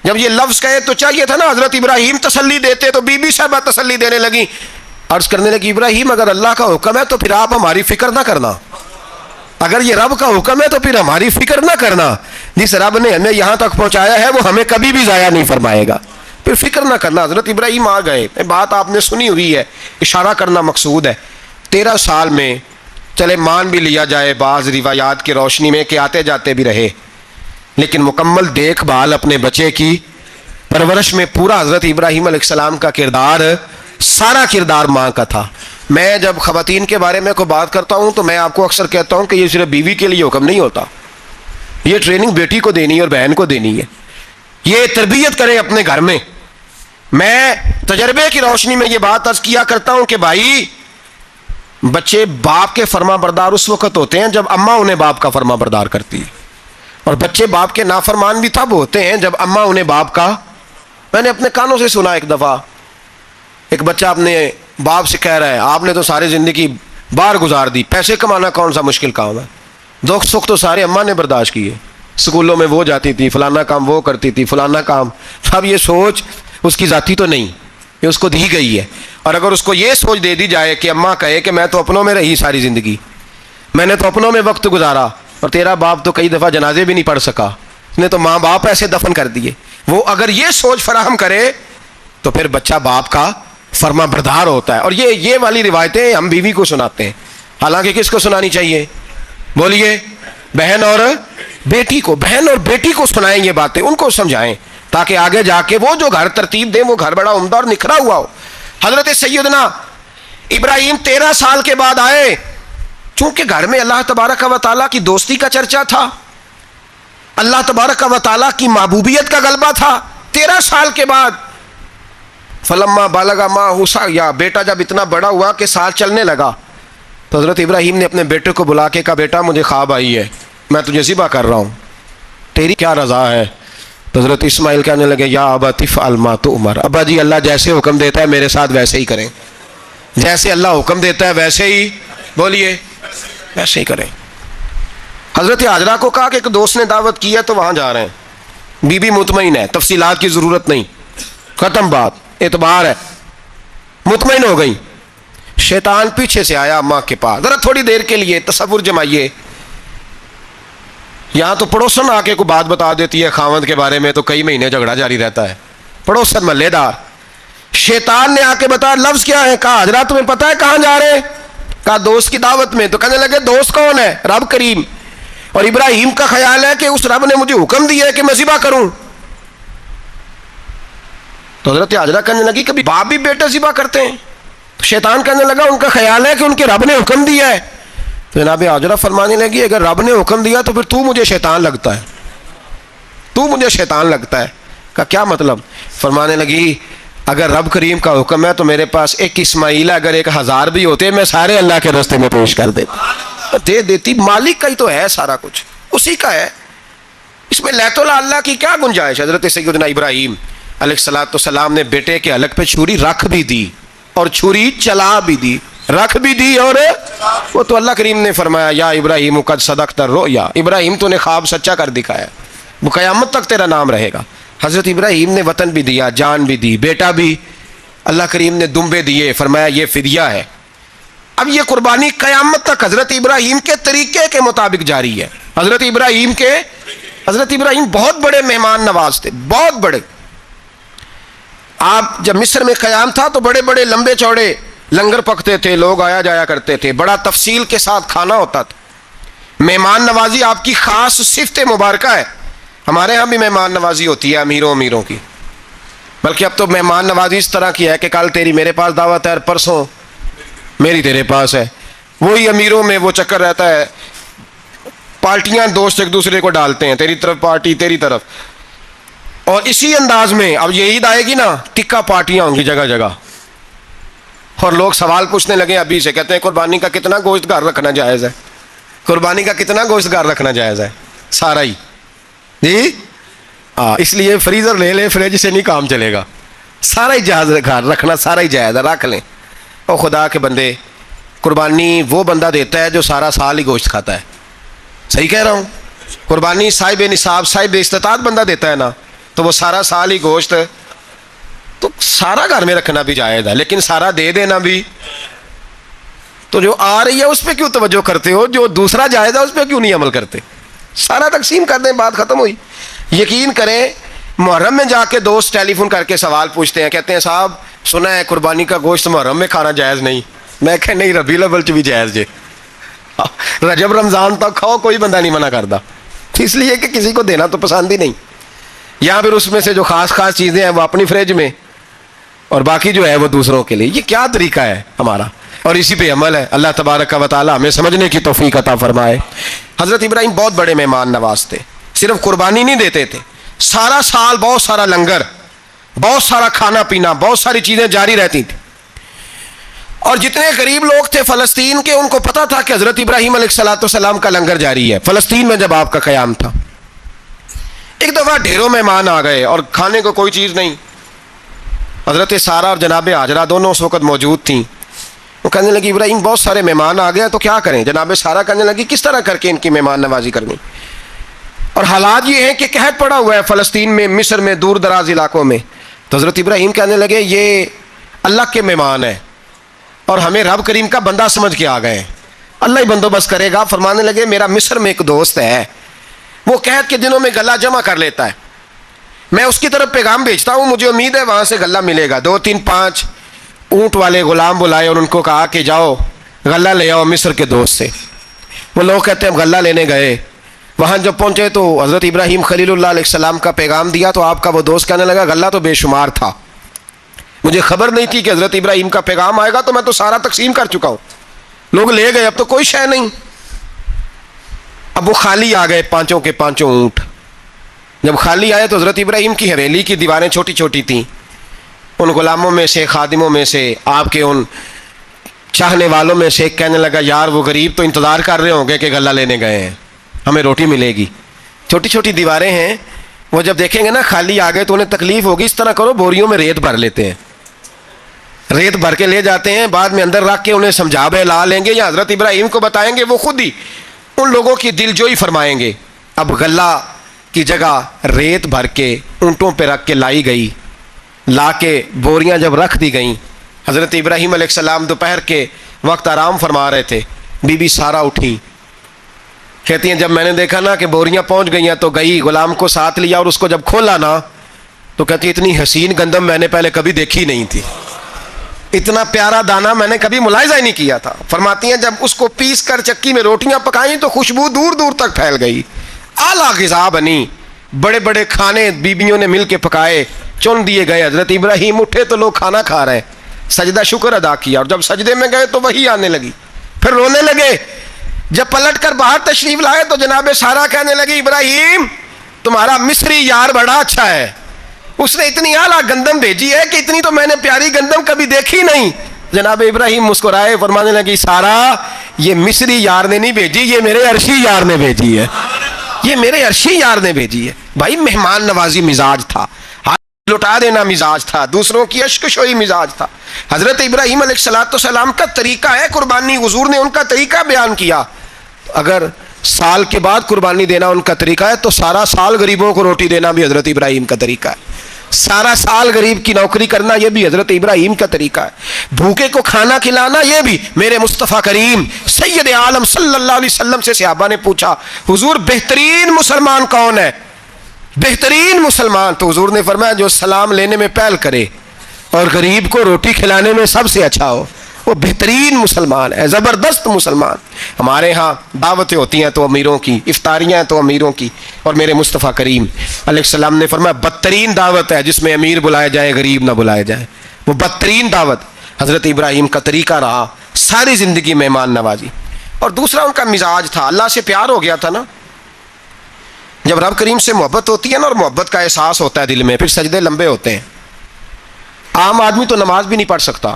جب یہ لفظ کہے تو چاہیے تھا نا حضرت ابراہیم تسلی دیتے، تو بی بی صاحبہ تسلی دینے لگی، عرض کرنے لگی ابراہیم اگر اللہ کا حکم ہے تو پھر آپ ہماری فکر نہ کرنا، اگر یہ رب کا حکم ہے تو پھر ہماری فکر نہ کرنا، جس رب نے ہمیں یہاں تک پہنچایا ہے وہ ہمیں کبھی بھی ضائع نہیں فرمائے گا، پھر فکر نہ کرنا۔ حضرت ابراہیم آ گئے، بات آپ نے سنی ہوئی ہے، اشارہ کرنا مقصود ہے۔ 13 سال میں چلے مان بھی لیا جائے بعض روایات کی روشنی میں کہ آتے جاتے بھی رہے، لیکن مکمل دیکھ بھال اپنے بچے کی پرورش میں پورا حضرت ابراہیم علیہ السلام کا کردار، سارا کردار ماں کا تھا۔ میں جب خواتین کے بارے میں کوئی بات کرتا ہوں تو میں آپ کو اکثر کہتا ہوں کہ یہ صرف بیوی کے لیے حکم نہیں ہوتا، یہ ٹریننگ بیٹی کو دینی ہے اور بہن کو دینی ہے، یہ تربیت کریں اپنے گھر میں۔ میں تجربے کی روشنی میں یہ بات عرض کیا کرتا ہوں کہ بھائی بچے باپ کے فرما بردار اس وقت ہوتے ہیں جب اماں انہیں باپ کا فرما بردار کرتی ہے، اور بچے باپ کے نافرمان بھی تب ہوتے ہیں جب اماں انہیں باپ کا، میں نے اپنے کانوں سے سنا ایک دفعہ ایک بچہ اپنے باپ سے کہہ رہا ہے آپ نے تو ساری زندگی باہر گزار دی، پیسے کمانا کون سا مشکل کام ہے، دکھ سکھ تو سارے اماں نے برداشت کیے، اسکولوں میں وہ جاتی تھی، فلانا کام وہ کرتی تھی، فلانا کام۔ اب یہ سوچ اس کی ذاتی تو نہیں، یہ اس کو دی گئی ہے، اور اگر اس کو یہ سوچ دے دی جائے کہ اماں کہے کہ میں تو اپنوں میں رہی ساری زندگی، میں نے تو اپنوں میں وقت گزارا، اور تیرا باپ تو کئی دفعہ جنازے بھی نہیں پڑھ سکا، اس نے تو ماں باپ ایسے دفن کر دیے، وہ اگر یہ سوچ فراہم کرے تو پھر بچہ باپ کا فرما بردار ہوتا ہے. اور یہ والی روایتیں ہم بیوی کو سناتے ہیں، حالانکہ کس کو سنانی چاہیے؟ بولیے. بہن اور بیٹی کو. بہن اور بیٹی کو سنائیں یہ باتیں، ان کو سمجھائیں تاکہ آگے جا کے وہ جو گھر ترتیب دیں وہ گھر بڑا عمدہ اور نکھرا ہوا ہو. حضرت سیدنا ابراہیم 13 سال کے بعد آئے، چونکہ گھر میں اللہ تبارک و تعالیٰ کی دوستی کا چرچا تھا، اللہ تبارک و تعالیٰ کی محبوبیت کا غلبہ تھا. 13 سال کے بعد فلما بالغ معہ السعی، بیٹا جب اتنا بڑا ہوا کہ سال چلنے لگا تو حضرت ابراہیم نے اپنے بیٹے کو بلا کے کہا بیٹا مجھے خواب آئی ہے، میں تجھے ذبح کر رہا ہوں، تیری کیا رضا ہے؟ تو حضرت اسماعیل کہنے لگے یا ابت افعل ما تؤمر، ابا جی اللہ جیسے حکم دیتا ہے میرے ساتھ ویسے ہی کریں، جیسے اللہ حکم دیتا ہے ویسے ہی، بولیے ویسے ہی کریں. حضرت حاجرہ کو کہا کہ ایک دوست نے دعوت کی ہے تو وہاں جا رہے ہیں. بی بی مطمئن ہے، تفصیلات کی ضرورت نہیں، ختم بات، اعتبار ہے، مطمئن ہو گئی. شیطان پیچھے سے آیا ماں کے پاس. ذرا تھوڑی دیر کے لیے تصور جمائیے، یہاں تو پڑوسن آ کے کوئی بات بتا دیتی ہے خاوند کے بارے میں تو کئی مہینے جھگڑا جاری رہتا ہے، پڑوسن محلے دار. شیطان نے آ کے بتایا لفظ کیا ہے؟ کہا حضرات تمہیں پتہ ہے کہاں جا رہے ہیں؟ کہا دوست کی دعوت میں. تو کہنے لگے دوست کون ہے؟ رب کریم. اور ابراہیم کا خیال ہے کہ اس رب نے مجھے حکم دیا ہے کہ میں ذبح کروں. تو حضرت حاجرہ کہنے لگی کبھی باپ بھی بیٹے ذبح کرتے ہیں؟ تو شیطان کہنے لگا ان کا خیال ہے کہ ان کے رب نے حکم دیا ہے. تو جناب حاجرہ فرمانے لگی اگر رب نے حکم دیا تو پھر تو مجھے شیطان لگتا ہے، تو مجھے شیطان لگتا ہے. کا کیا مطلب؟ فرمانے لگی اگر رب کریم کا حکم ہے تو میرے پاس ایک اسماعیل ہے، اگر 1000 بھی ہوتے میں سارے اللہ کے راستے میں پیش کر دے دیتی. مالک کا ہی تو ہے سارا کچھ، اسی کا ہے، اس میں لیت اللہ کی کیا گنجائش؟ حضرت سیدنا ابراہیم علیہ الصلوۃ والسلام نے بیٹے کے حلق پہ چھری رکھ بھی دی اور چھری چلا بھی دی، رکھ بھی دی. اور وہ تو اللہ کریم نے فرمایا یا ابراہیم قد صدقت الرؤیا، ابراہیم تو نے خواب سچا کر دکھایا، وہ قیامت تک تیرا نام رہے گا. حضرت ابراہیم نے وطن بھی دیا، جان بھی دی، بیٹا بھی. اللہ کریم نے دمبے دیے، فرمایا یہ فدیہ ہے. اب یہ قربانی قیامت تک حضرت ابراہیم کے طریقے کے مطابق جاری ہے. حضرت ابراہیم بہت بڑے مہمان نواز تھے، بہت بڑے. آپ جب مصر میں قیام تھا تو بڑے بڑے لمبے چوڑے لنگر پکتے تھے، لوگ آیا جایا کرتے تھے، بڑا تفصیل کے ساتھ کھانا ہوتا تھا. مہمان نوازی آپ کی خاص صفت مبارکہ ہے. ہمارے ہاں بھی مہمان نوازی ہوتی ہے امیروں کی، بلکہ اب تو مہمان نوازی اس طرح کی ہے کہ کل تیری میرے پاس دعوت ہے اور پرسوں میری تیرے پاس ہے. وہی امیروں میں وہ چکر رہتا ہے، پارٹیاں دوست ایک دوسرے کو ڈالتے ہیں، تیری طرف پارٹی تیری طرف. اور اسی انداز میں اب یہ عید آئے گی نا، ٹکا پارٹیاں ہوں گی جگہ جگہ. اور لوگ سوال پوچھنے لگے ابھی سے، کہتے ہیں قربانی کا کتنا گوشت گھر رکھنا جائز ہے؟ قربانی کا کتنا گوشت گھر رکھنا جائز ہے؟ سارا ہی جی. اس لیے فریزر لے لیں، فریج سے نہیں کام چلے گا. سارا ہی جائز گھر رکھنا، سارا ہی جائز ہے، رکھ لیں. اور خدا کے بندے، قربانی وہ بندہ دیتا ہے جو سارا سال ہی گوشت کھاتا ہے. صحیح کہہ رہا ہوں؟ قربانی صاحب نصاب، صاحب استطاعت بندہ دیتا ہے نا، تو وہ سارا سال ہی گوشت، تو سارا گھر میں رکھنا بھی جائز ہے، لیکن سارا دے دینا بھی. تو جو آ رہی ہے اس پہ کیوں توجہ کرتے ہو؟ جو دوسرا جائز ہے اس پہ کیوں نہیں عمل کرتے؟ سارا تقسیم کر دیں، بات ختم ہوئی. یقین کریں محرم میں جا کے دوست ٹیلی فون کر کے سوال پوچھتے ہیں، کہتے ہیں صاحب سنا ہے قربانی کا گوشت محرم میں کھانا جائز نہیں. میں کہ نہیں، ربیع الاول چ بھی جائز جے، رجب رمضان تک کھاؤ، کوئی بندہ نہیں منع کرتا. اس لیے کہ کسی کو دینا تو پسند ہی نہیں. یا پھر اس میں سے جو خاص چیزیں ہیں وہ اپنی فریج میں، اور باقی جو ہے وہ دوسروں کے لیے. یہ کیا طریقہ ہے ہمارا؟ اور اسی پہ عمل ہے. اللہ تبارک و تعالی ہمیں سمجھنے کی توفیق عطا فرمائے. حضرت ابراہیم بہت بڑے مہمان نواز تھے. صرف قربانی نہیں دیتے تھے، سارا سال بہت سارا لنگر، بہت سارا کھانا پینا، بہت ساری چیزیں جاری رہتی تھیں. اور جتنے غریب لوگ تھے فلسطین کے، ان کو پتا تھا کہ حضرت ابراہیم علیہ الصلوۃ والسلام کا لنگر جاری ہے. فلسطین میں جب آپ کا قیام تھا، ایک دفعہ ڈھیروں مہمان آ گئے اور کھانے کو کوئی چیز نہیں. حضرت سارا اور جناب حاجرہ دونوں اس وقت موجود تھیں. وہ کہنے لگی ابراہیم بہت سارے مہمان آ گئے تو کیا کریں؟ جناب سارا کہنے لگی کس طرح کر کے ان کی مہمان نوازی کرنی؟ اور حالات یہ ہیں کہ قحط پڑا ہوا ہے فلسطین میں، مصر میں، دور دراز علاقوں میں. تو حضرت ابراہیم کہنے لگے یہ اللہ کے مہمان ہیں اور ہمیں رب کریم کا بندہ سمجھ کے آ گئے ہیں، اللہ ہی بندوبست کرے گا. فرمانے لگے میرا مصر میں ایک دوست ہے، وہ قحط کے دنوں میں گلا جمع کر لیتا ہے، میں اس کی طرف پیغام بھیجتا ہوں, مجھے امید ہے وہاں سے غلہ ملے گا. 2 3 5 اونٹ والے غلام بلائے اور ان کو کہا کہ جاؤ غلہ لے آؤ مصر کے دوست سے. وہ لوگ کہتے ہیں ہم غلہ لینے گئے, وہاں جب پہنچے تو حضرت ابراہیم خلیل اللہ علیہ السلام کا پیغام دیا تو آپ کا وہ دوست کہنے لگا غلہ تو بے شمار تھا, مجھے خبر نہیں تھی کہ حضرت ابراہیم کا پیغام آئے گا, تو میں تو سارا تقسیم کر چکا ہوں, لوگ لے گئے, اب تو کوئی شے نہیں. اب وہ خالی آ گئے 5 کے 5 اونٹ. جب خالی آئے تو حضرت ابراہیم کی حویلی کی دیواریں چھوٹی چھوٹی تھیں. ان غلاموں میں سے, خادموں میں سے, آپ کے ان چاہنے والوں میں سے ایک کہنے لگا یار وہ غریب تو انتظار کر رہے ہوں گے کہ غلہ لینے گئے ہیں, ہمیں روٹی ملے گی. چھوٹی چھوٹی دیواریں ہیں, وہ جب دیکھیں گے نا خالی آ گئے تو انہیں تکلیف ہوگی. اس طرح کرو بوریوں میں ریت بھر لیتے ہیں, ریت بھر کے لے جاتے ہیں, بعد میں اندر رکھ کے انہیں سمجھا بہلا لیں گے یا حضرت ابراہیم کو بتائیں گے, وہ خود ہی ان لوگوں کی دل جوئی فرمائیں گے. اب غلہ کی جگہ ریت بھر کے اونٹوں پہ رکھ کے لائی گئی. لا کے بوریاں جب رکھ دی گئیں, حضرت ابراہیم علیہ السلام دوپہر کے وقت آرام فرما رہے تھے. بی بی سارا اٹھی, کہتی ہیں جب میں نے دیکھا نا کہ بوریاں پہنچ گئی ہیں تو گئی, غلام کو ساتھ لیا اور اس کو جب کھولا نا تو کہتی اتنی حسین گندم میں نے پہلے کبھی دیکھی نہیں تھی, اتنا پیارا دانہ میں نے کبھی ملاحظہ ہی نہیں کیا تھا. فرماتی ہیں جب اس کو پیس کر چکی میں روٹیاں پکائیں تو خوشبو دور دور تک پھیل گئی. اعلیٰ غذا بنی, بڑے بڑے کھانے بیبیوں نے مل کے پکائے, چن دیے گئے. حضرت ابراہیم اٹھے تو لوگ کھانا کھا رہے, سجدہ شکر ادا کیا, اور جب سجدے میں گئے تو وہی آنے لگی, پھر رونے لگے. جب پلٹ کر باہر تشریف لائے تو جناب سارا کہنے لگی ابراہیم تمہارا مصری یار بڑا اچھا ہے, اس نے اتنی اعلیٰ گندم بھیجی ہے کہ اتنی تو میں نے پیاری گندم کبھی دیکھی نہیں. جناب ابراہیم مسکرائے, فرمانے لگی سارا یہ مصری یار نے نہیں بھیجی, یہ میرے عرشی یار نے بھیجی ہے, یہ میرے عرشی یار نے بھیجی ہے. بھائی مہمان نوازی مزاج تھا, لٹا دینا مزاج تھا, دوسروں کی اشک شوئی مزاج تھا. حضرت ابراہیم علیہ السلام کا طریقہ ہے قربانی, حضور نے ان کا طریقہ بیان کیا. اگر سال کے بعد قربانی دینا ان کا طریقہ ہے تو سارا سال غریبوں کو روٹی دینا بھی حضرت ابراہیم کا طریقہ ہے. سارا سال غریب کی نوکری کرنا یہ بھی حضرت ابراہیم کا طریقہ ہے. بھوکے کو کھانا کھلانا یہ بھی. میرے مصطفیٰ کریم سید عالم صلی اللہ علیہ وسلم سے صحابہ نے پوچھا حضور بہترین مسلمان کون ہے, بہترین مسلمان؟ تو حضور نے فرمایا جو سلام لینے میں پہل کرے اور غریب کو روٹی کھلانے میں سب سے اچھا ہو, وہ بہترین مسلمان ہے, زبردست مسلمان. ہمارے ہاں دعوتیں ہوتی ہیں تو امیروں کی, افطاریاں ہیں تو امیروں کی, اور میرے مصطفیٰ کریم علیہ السلام نے فرمایا بدترین دعوت ہے جس میں امیر بلائے جائے غریب نہ بلائے جائے, وہ بدترین دعوت. حضرت ابراہیم کا طریقہ رہا ساری زندگی مہمان نوازی. اور دوسرا ان کا مزاج تھا, اللہ سے پیار ہو گیا تھا نا. جب رب کریم سے محبت ہوتی ہے نا اور محبت کا احساس ہوتا ہے دل میں, پھر سجدے لمبے ہوتے ہیں. عام آدمی تو نماز بھی نہیں پڑھ سکتا,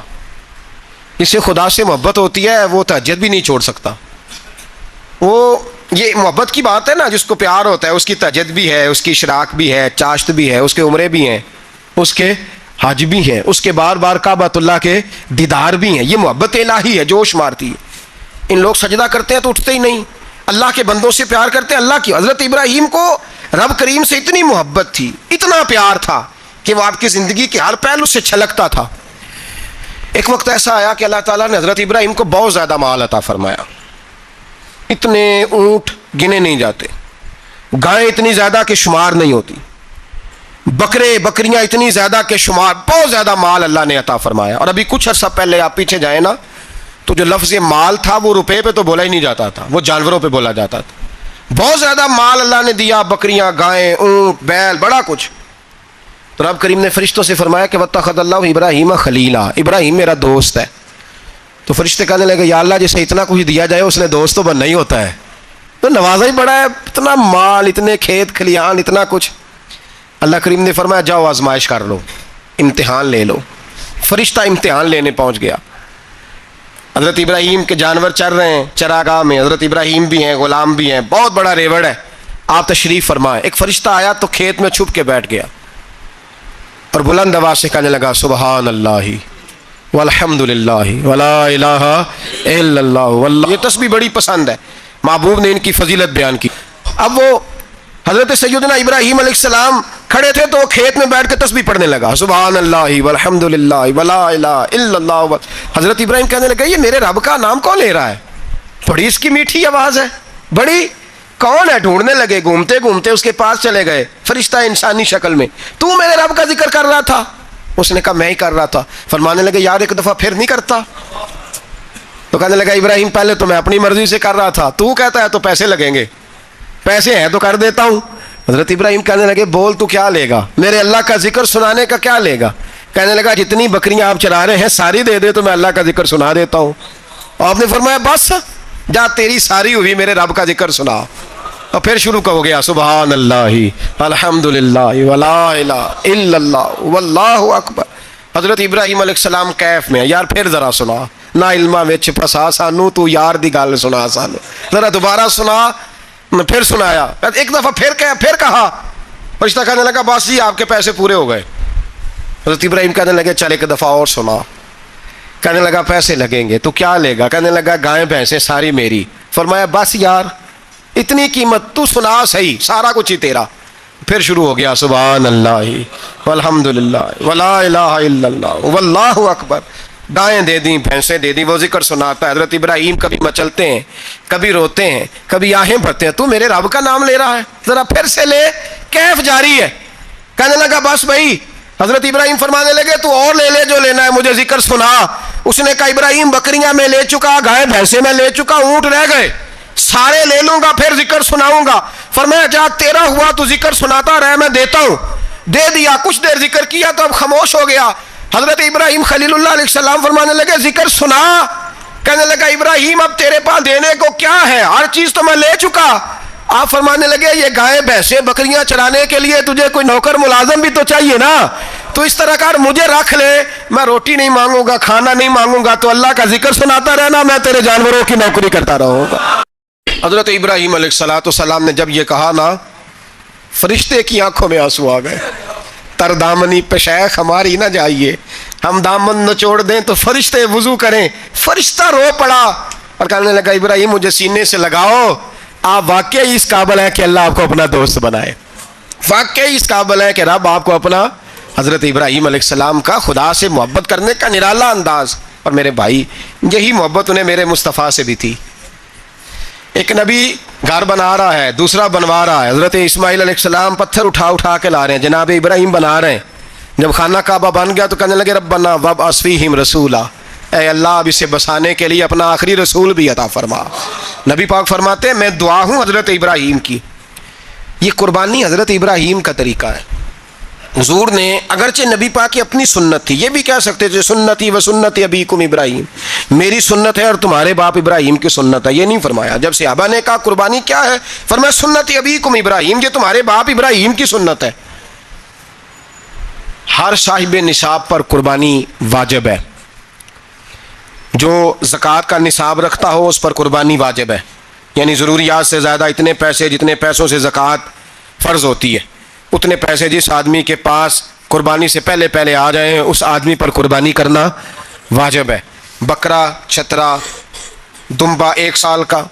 جس سے خدا سے محبت ہوتی ہے وہ تہجد بھی نہیں چھوڑ سکتا. وہ یہ محبت کی بات ہے نا, جس کو پیار ہوتا ہے اس کی تہجد بھی ہے, اس کی اشراق بھی ہے, چاشت بھی ہے, اس کے عمرے بھی ہیں, اس کے حج بھی ہیں, اس کے بار بار کعبۃ اللہ کے دیدار بھی ہیں. یہ محبت الہی ہے, جوش مارتی ہے. ان لوگ سجدہ کرتے ہیں تو اٹھتے ہی نہیں, اللہ کے بندوں سے پیار کرتے ہیں اللہ کی. حضرت ابراہیم کو رب کریم سے اتنی محبت تھی, اتنا پیار تھا کہ وہ آپ کی زندگی کے ہر پہلو سے چھلکتا تھا. ایک وقت ایسا آیا کہ اللہ تعالیٰ نے حضرت ابراہیم کو بہت زیادہ مال عطا فرمایا. اتنے اونٹ گنے نہیں جاتے, گائیں اتنی زیادہ کہ شمار نہیں ہوتی, بکرے بکریاں اتنی زیادہ کہ شمار, بہت زیادہ مال اللہ نے عطا فرمایا. اور ابھی کچھ عرصہ پہلے آپ پیچھے جائیں نا تو جو لفظ مال تھا وہ روپے پہ تو بولا ہی نہیں جاتا تھا, وہ جانوروں پہ بولا جاتا تھا. بہت زیادہ مال اللہ نے دیا, بکریاں, گائیں, اونٹ, بیل, بڑا کچھ. تو رب کریم نے فرشتوں سے فرمایا کہ واتخذ اللہ ابراہیم خلیلا, ابراہیم میرا دوست ہے. تو فرشتے کہنے لگے یا اللہ جسے اتنا کچھ دیا جائے اس نے دوست تو بننا ہی ہوتا ہے, تو نوازا ہی بڑا ہے, اتنا مال, اتنے کھیت کھلیان, اتنا کچھ. اللہ کریم نے فرمایا جاؤ آزمائش کر لو, امتحان لے لو. فرشتہ امتحان لینے پہنچ گیا. حضرت ابراہیم کے جانور چر رہے ہیں چراگاہ میں, حضرت ابراہیم بھی ہیں, غلام بھی ہیں, بہت بڑا ریوڑ ہے. آپ تشریف فرمائیں. ایک فرشتہ آیا تو کھیت میں چھپ کے بیٹھ گیا اور بلند آواز سے کہنے لگا سبحان اللہ والحمد للہ ولا الہ الا اللہ واللہ. یہ تسبیح بڑی پسند ہے, محبوب نے ان کی فضیلت بیان کی. اب وہ حضرت سیدنا ابراہیم علیہ السلام کھڑے تھے تو وہ کھیت میں بیٹھ کے تسبیح پڑھنے لگا سبحان اللہ والحمد للہ ولا الہ الا اللہ. حضرت ابراہیم کہنے لگے یہ میرے رب کا نام کون لے رہا ہے, بڑی اس کی میٹھی آواز ہے, بڑی کون ہے؟ ڈھونڈنے لگے، گھومتے گھومتے اس کے پاس چلے گئے، فرشتہ انسانی شکل میں، تو میرے رب کا ذکر کر رہا تھا؟ اس نے کہا میں ہی کر رہا تھا۔ فرمانے لگے یار ایک دفعہ پھر نہیں کرتا؟ تو کہنے لگا ابراہیم پہلے تو میں اپنی مرضی سے کر رہا تھا، تو کہتا ہے تو پیسے لگیں گے، پیسے ہیں تو کر دیتا ہوں۔ حضرت ابراہیم کہنے لگے بول تو کیا لے گا؟ میرے اللہ کا ذکر سنانے کا کیا لے گا؟ کہنے لگا جتنی بکریاں آپ چلا رہے ہیں ساری دے دے تو میں اللہ کا ذکر سنا دیتا ہوں۔ اور آپ نے فرمایا بس جا تیری ساری ہوئی، میرے رب کا ذکر سنا۔ اور پھر شروع ہو گیا سبحان اللہ الحمدللہ ولا الہ الا اللہ واللہ اکبر۔ حضرت ابراہیم علیہ السلام کیف میں، یار پھر ذرا سنا، نہ علماں وچ پھسا سانو، تو یار دی گل سنا سانو، ذرا دوبارہ سنا۔ پھر سنایا، ایک دفعہ پھر کہا۔ فرشتہ کہنے لگا بس جی آپ کے پیسے پورے ہو گئے۔ حضرت ابراہیم کہنے لگے چل ایک دفعہ اور سنا۔ کہنے لگا پیسے لگیں گے، تو کیا لے گا؟ کہنے لگا گائیں بھینسیں ساری میری۔ فرمایا بس یار اتنی قیمت، تو سنا صحیح، سارا کچھ ہی تیرا۔ پھر شروع ہو گیا سبحان اللہ والحمدللہ ولا الہ الا اللہ واللہ اکبر۔ گائیں دے دیں، بھینسیں دے دیں، وہ ذکر سناتا ہے۔ حضرت ابراہیم کبھی مچلتے ہیں، کبھی روتے ہیں، کبھی آہیں بھرتے ہیں، تو میرے رب کا نام لے رہا ہے، ذرا پھر سے لے۔ کیف جاری ہے۔ کہنے لگا بس بھائی۔ حضرت ابراہیم فرمانے لگے تو اور لے لے جو لینا ہے، مجھے ذکر سنا۔ اس نے کہا ابراہیم بکریاں میں لے چکا، گائے بھینسیں میں لے چکا، اونٹ رہ گئے، سارے لے لوں گا پھر ذکر سناؤں گا۔ فرمایا جا تیرا ہوا تو ذکر سناتا رہ، میں دیتا ہوں۔ دے دیا، کچھ دیر ذکر کیا تو اب خاموش ہو گیا۔ حضرت ابراہیم خلیل اللہ علیہ السلام فرمانے لگے ذکر سنا۔ کہنے لگا ابراہیم اب تیرے پاس دینے کو کیا ہے، ہر چیز تو میں لے چکا۔ آپ فرمانے لگے یہ گائے بھینسیں بکریاں چرانے کے لیے تجھے کوئی نوکر ملازم بھی تو چاہیے نا، تو اس طرح کر مجھے رکھ لے، میں روٹی نہیں مانگوں گا، کھانا نہیں مانگوں گا، تو اللہ کا ذکر سناتا رہنا، میں تیرے جانوروں کی نوکری کرتا رہوں گا۔ حضرت ابراہیم علیہ السلام نے جب یہ کہا نا، فرشتے کی آنکھوں میں آنسو آ گئے۔ تر دامنی پہ شیخ ہماری نہ جائیے، ہم دامن نچوڑ دیں تو فرشتے وضو کریں۔ فرشتہ رو پڑا اور کہنے لگا ابراہیم مجھے سینے سے لگاؤ، آپ واقعی اس قابل ہیں کہ اللہ آپ کو اپنا دوست بنائے، واقعی اس قابل ہے کہ رب آپ کو اپنا۔ حضرت ابراہیم علیہ السلام کا خدا سے محبت کرنے کا نرالا انداز، اور میرے بھائی یہی محبت انہیں میرے مصطفیٰ سے بھی تھی۔ ایک نبی گھر بنا رہا ہے، دوسرا بنوا رہا ہے۔ حضرت اسماعیل علیہ السلام پتھر اٹھا کے لا رہے ہیں، جناب ابراہیم بنا رہے ہیں۔ جب خانہ کعبہ بن گیا تو کہنے لگے ربنا وابعث فیہم رسولا، اے اللہ اب اسے بسانے کے لیے اپنا آخری رسول بھی عطا فرما۔ نبی پاک فرماتے ہیں میں دعا ہوں حضرت ابراہیم کی۔ یہ قربانی حضرت ابراہیم کا طریقہ ہے۔ حضور نے اگرچہ نبی پاک کی اپنی سنت تھی، یہ بھی کہہ سکتے تھے سنتی و سنت ابیکم ابراہیم، میری سنت ہے اور تمہارے باپ ابراہیم کی سنت ہے، یہ نہیں فرمایا۔ جب صحابہ نے کہا قربانی کیا ہے، فرمایا سنت ابیکم ابراہیم، یہ تمہارے باپ ابراہیم کی سنت ہے۔ ہر صاحب نصاب پر قربانی واجب ہے، جو زکوٰۃ کا نصاب رکھتا ہو اس پر قربانی واجب ہے، یعنی ضروریات سے زیادہ اتنے پیسے جتنے پیسوں سے زکوٰۃ فرض ہوتی ہے، اتنے پیسے جس آدمی کے پاس قربانی سے پہلے آ جائیں اس آدمی پر قربانی کرنا واجب ہے۔ بکرا، چھترا، دمبا 1 سال کا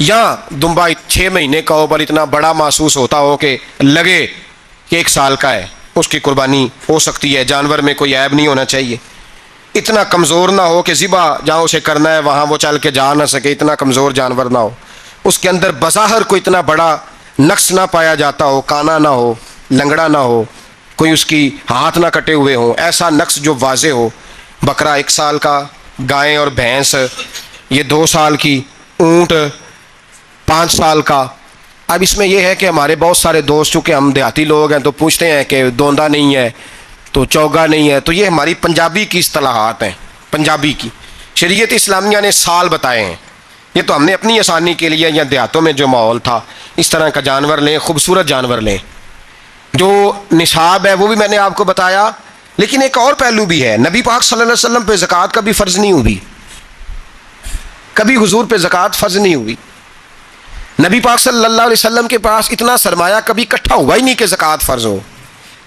یا دمبا 6 مہینے کا ہو پر اتنا بڑا محسوس ہوتا ہو کہ لگے کہ 1 سال کا ہے، اس کی قربانی ہو سکتی ہے۔ جانور میں کوئی عیب نہیں ہونا چاہیے، اتنا کمزور نہ ہو کہ ذبح جہاں اسے کرنا ہے وہاں وہ چل کے جا نہ سکے، اتنا کمزور جانور نہ ہو، اس کے اندر بظاہر کوئی اتنا بڑا نقص نہ پایا جاتا ہو، کانا نہ ہو، لنگڑا نہ ہو، کوئی اس کی ہاتھ نہ کٹے ہوئے ہوں، ایسا نقص جو واضح ہو۔ بکرا 1 سال کا، گائیں اور بھینس یہ 2 سال کی، اونٹ 5 سال کا۔ اب اس میں یہ ہے کہ ہمارے بہت سارے دوست چونکہ ہم دیہاتی لوگ ہیں تو پوچھتے ہیں کہ دوندا نہیں ہے تو چوگا نہیں ہے، تو یہ ہماری پنجابی کی اصطلاحات ہیں، پنجابی کی۔ شریعت اسلامیہ نے سال بتائے ہیں، یہ تو ہم نے اپنی آسانی کے لیے یا دیہاتوں میں جو ماحول تھا اس طرح کا جانور لیں، خوبصورت جانور لیں۔ جو نصاب ہے وہ بھی میں نے آپ کو بتایا، لیکن ایک اور پہلو بھی ہے۔ نبی پاک صلی اللہ علیہ وسلم پہ زکوٰۃ کبھی فرض نہیں ہوئی، کبھی حضور پہ زکوٰۃ فرض نہیں ہوئی۔ نبی پاک صلی اللہ علیہ وسلم کے پاس اتنا سرمایہ کبھی اکٹھا ہوا ہی نہیں کہ زکوٰۃ فرض ہو،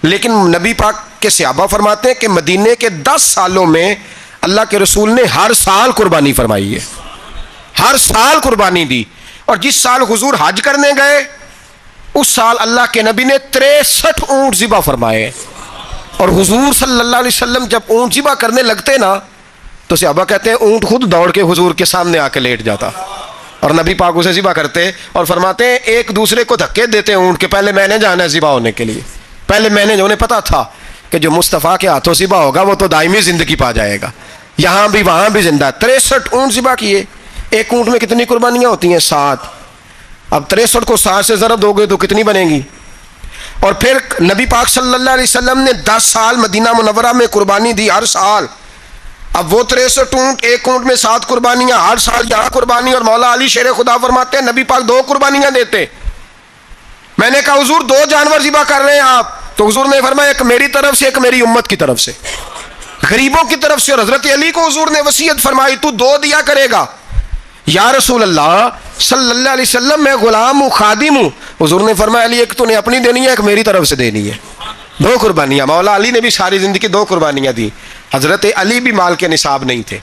لیکن نبی پاک کے صحابہ فرماتے ہیں کہ مدینے کے 10 سالوں میں اللہ کے رسول نے ہر سال قربانی فرمائی ہے، ہر سال قربانی دی۔ اور جس سال حضور حج کرنے گئے اس سال اللہ کے نبی نے 63 اونٹ ذبح فرمائے، اور حضور صلی اللہ علیہ وسلم جب اونٹ ذبح کرنے لگتے نا تو صحابہ کہتے ہیں اونٹ خود دوڑ کے حضور کے سامنے آ کے لیٹ جاتا، اور نبی پاک اسے ذبح کرتے اور فرماتے ہیں ایک دوسرے کو دھکے دیتے اونٹ کے، پہلے میں نے جانا ہے ذبح ہونے کے لیے، پہلے میں نے، انہیں پتا تھا کہ جو مصطفیٰ کے ہاتھوں ذبح ہوگا وہ تو دائمی زندگی پا جائے گا، یہاں بھی وہاں بھی زندہ۔ 63 اونٹ ذبح کیے، ایک اونٹ میں کتنی قربانیاں ہوتی ہیں؟ 7۔ اب 63 کو 7 سے ضرب دو گے تو کتنی بنے گی؟ اور پھر نبی پاک صلی اللہ علیہ وسلم نے 10 سال مدینہ منورہ میں قربانی دی، ہر سال۔ اب وہ 63 اونٹ، ایک اونٹ میں 7 قربانیاں، ہر سال یہاں قربانی۔ اور مولا علی شیر خدا فرماتے ہیں نبی پاک 2 قربانیاں دیتے۔ میں نے کہا حضور 2 جانور ذبح کر رہے ہیں آپ، تو حضور نے فرمایا ایک میری طرف سے، ایک میری امت کی طرف سے، غریبوں کی طرف سے۔ اور حضرت علی کو حضور نے وصیت فرمائی تو 2 دیا کرے گا۔ یا رسول اللہ صلی اللہ علیہ وسلم میں غلام ہوں، خادم ہوں۔ حضور نے فرمایا علی ایک تو نے اپنی دینی ہے، ایک میری طرف سے دینی ہے۔ 2 قربانیاں۔ مولا علی نے بھی ساری زندگی 2 قربانیاں دی۔ حضرت علی بھی مال کے نصاب نہیں تھے،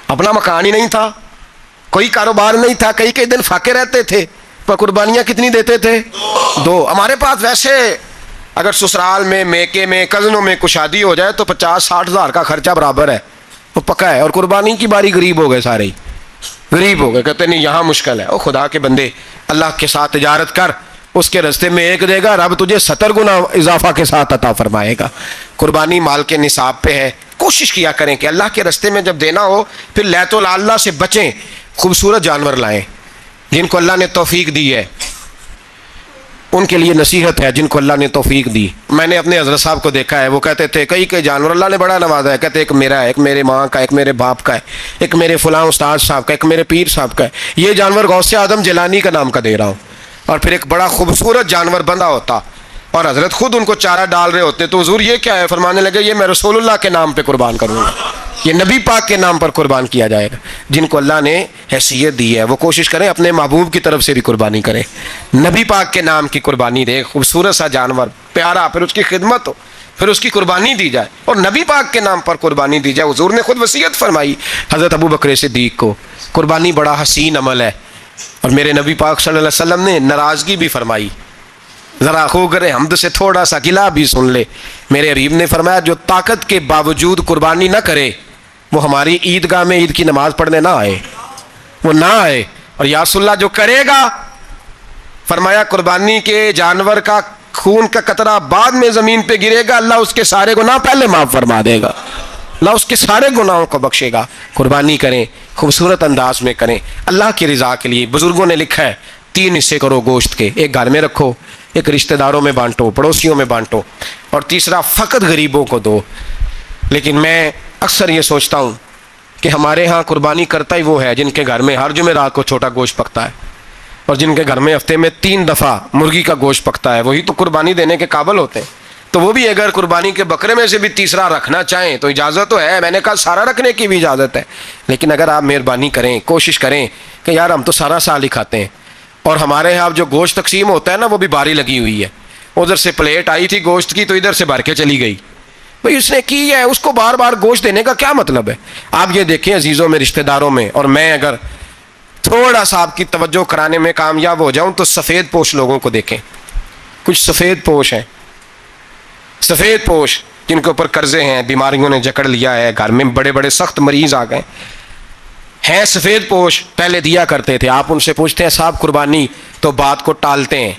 اپنا مکان ہی نہیں تھا، کوئی کاروبار نہیں تھا، کئی دن فاقے رہتے تھے، پر قربانیاں کتنی دیتے تھے؟ 2۔ ہمارے پاس ویسے اگر سسرال میں، میکے میں، کزنوں میں کچھ شادی ہو جائے تو 50-60 ہزار کا خرچہ برابر ہے، وہ پکا ہے۔ اور قربانی کی باری غریب ہو گئے، سارے ہی غریب ہو گئے، کہتے نہیں یہاں مشکل ہے۔ او خدا کے بندے، اللہ کے ساتھ تجارت کر، اس کے راستے میں 1 دے گا، رب تجھے 70 گنا اضافہ کے ساتھ عطا فرمائے گا۔ قربانی مال کے نصاب پہ ہے۔ کوشش کیا کریں کہ اللہ کے راستے میں جب دینا ہو پھر لیت اللہ سے بچیں، خوبصورت جانور لائیں جن کو اللہ نے توفیق دی ہے، ان کے لیے نصیحت ہے جن کو اللہ نے توفیق دی۔ میں نے اپنے حضرت صاحب کو دیکھا ہے، وہ کہتے تھے کئی جانور اللہ نے بڑا نوازا ہے، کہتے ایک میرا ہے، ایک میرے ماں کا، ایک میرے باپ کا ہے، ایک میرے فلاں استاد صاحب کا، ایک میرے پیر صاحب کا ہے۔ یہ جانور غوث اعظم جیلانی کا نام کا دے رہا ہوں۔ اور پھر ایک بڑا خوبصورت جانور بندھا ہوتا اور حضرت خود ان کو چارہ ڈال رہے ہوتے، تو حضور یہ کیا ہے؟ فرمانے لگے یہ میں رسول اللہ کے نام پہ قربان کروں گا، یہ نبی پاک کے نام پر قربان کیا جائے گا۔ جن کو اللہ نے حیثیت دی ہے وہ کوشش کریں اپنے محبوب کی طرف سے بھی قربانی کریں، نبی پاک کے نام کی قربانی دے، خوبصورت سا جانور پیارا، پھر اس کی خدمت ہو، پھر اس کی قربانی دی جائے اور نبی پاک کے نام پر قربانی دی جائے۔ حضور نے خود وصیت فرمائی حضرت ابو بکر صدیق کو، قربانی بڑا حسین عمل ہے۔ اور میرے نبی پاک صلی اللہ علیہ وسلم نے ناراضگی بھی فرمائی، ذرا خوگر حمد سے تھوڑا سا گلہ بھی سن لے۔ میرے حبیب نے فرمایا جو طاقت کے باوجود قربانی نہ کرے وہ ہماری عیدگاہ میں عید کی نماز پڑھنے نہ آئے، وہ نہ آئے۔ اور یا رسول اللہ جو کرے گا، فرمایا قربانی کے جانور کا خون کا قطرہ بعد میں زمین پہ گرے گا، اللہ اس کے سارے گناہ پہلے معاف فرما دے گا، اللہ اس کے سارے گناہوں کو بخشے گا۔ قربانی کریں، خوبصورت انداز میں کریں، اللہ کی رضا کے لیے۔ بزرگوں نے لکھا ہے 3 حصے کرو گوشت کے، ایک گھر میں رکھو، ایک رشتہ داروں میں بانٹو، پڑوسیوں میں بانٹو، اور تیسرا فقط غریبوں کو دو۔ لیکن میں اکثر یہ سوچتا ہوں کہ ہمارے ہاں قربانی کرتا ہی وہ ہے جن کے گھر میں ہر جمعرات کو چھوٹا گوشت پکتا ہے، اور جن کے گھر میں ہفتے میں 3 دفعہ مرغی کا گوشت پکتا ہے، وہی تو قربانی دینے کے قابل ہوتے ہیں۔ تو وہ بھی اگر قربانی کے بکرے میں سے بھی تیسرا رکھنا چاہیں تو اجازت تو ہے، میں نے کہا سارا رکھنے کی بھی اجازت ہے، لیکن اگر آپ مہربانی کریں، کوشش کریں کہ یار ہم تو سارا سال ہی کھاتے ہیں، اور ہمارے یہاں جو گوشت تقسیم ہوتا ہے نا وہ بھی باری لگی ہوئی ہے، ادھر سے پلیٹ آئی تھی گوشت کی تو ادھر سے بھر کے چلی گئی، بھئی اس نے کی ہے، اس کو بار بار گوشت دینے کا کیا مطلب ہے؟ آپ یہ دیکھیں عزیزوں میں، رشتہ داروں میں، اور میں اگر تھوڑا سا آپ کی توجہ کرانے میں کامیاب ہو جاؤں تو سفید پوش لوگوں کو دیکھیں، کچھ سفید پوش ہیں، سفید پوش جن کے اوپر قرضے ہیں، بیماریوں نے جکڑ لیا ہے، گھر میں بڑے بڑے سخت مریض آ گئے ہیں، سفید پوش پہلے دیا کرتے تھے۔ آپ ان سے پوچھتے ہیں صاحب قربانی، تو بات کو ٹالتے ہیں،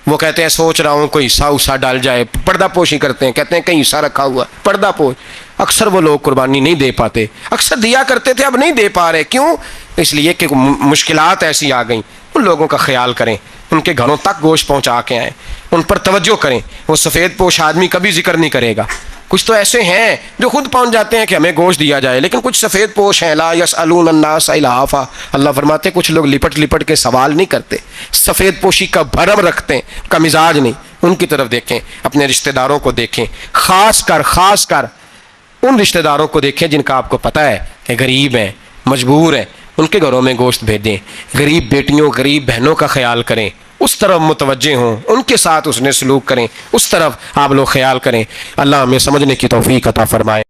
وہ کہتے ہیں سوچ رہا ہوں کوئی حصہ ڈال جائے، پردہ پوشی کرتے ہیں، کہتے ہیں کہیں حصہ رکھا ہوا پردہ پوش۔ اکثر وہ لوگ قربانی نہیں دے پاتے، اکثر دیا کرتے تھے اب نہیں دے پا رہے، کیوں؟ اس لیے کہ مشکلات ایسی آ گئیں۔ ان لوگوں کا خیال کریں، ان کے گھروں تک گوشت پہنچا کے آئیں، ان پر توجہ کریں۔ وہ سفید پوش آدمی کبھی ذکر نہیں کرے گا، کچھ تو ایسے ہیں جو خود پہنچ جاتے ہیں کہ ہمیں گوشت دیا جائے، لیکن کچھ سفید پوش ہیں لا یسألون الناس الحافا، اللہ فرماتے کچھ لوگ لپٹ لپٹ کے سوال نہیں کرتے، سفید پوشی کا بھرم رکھتے ہیں، کا مزاج نہیں۔ ان کی طرف دیکھیں، اپنے رشتہ داروں کو دیکھیں، خاص کر ان رشتہ داروں کو دیکھیں جن کا آپ کو پتہ ہے کہ غریب ہیں، مجبور ہیں، ان کے گھروں میں گوشت بھیجیں۔ غریب بیٹیوں، غریب بہنوں کا خیال کریں، اس طرف متوجہ ہوں، ان کے ساتھ اس نے سلوک کریں، اس طرف آپ لوگ خیال کریں۔ اللہ ہمیں سمجھنے کی توفیق عطا فرمائے۔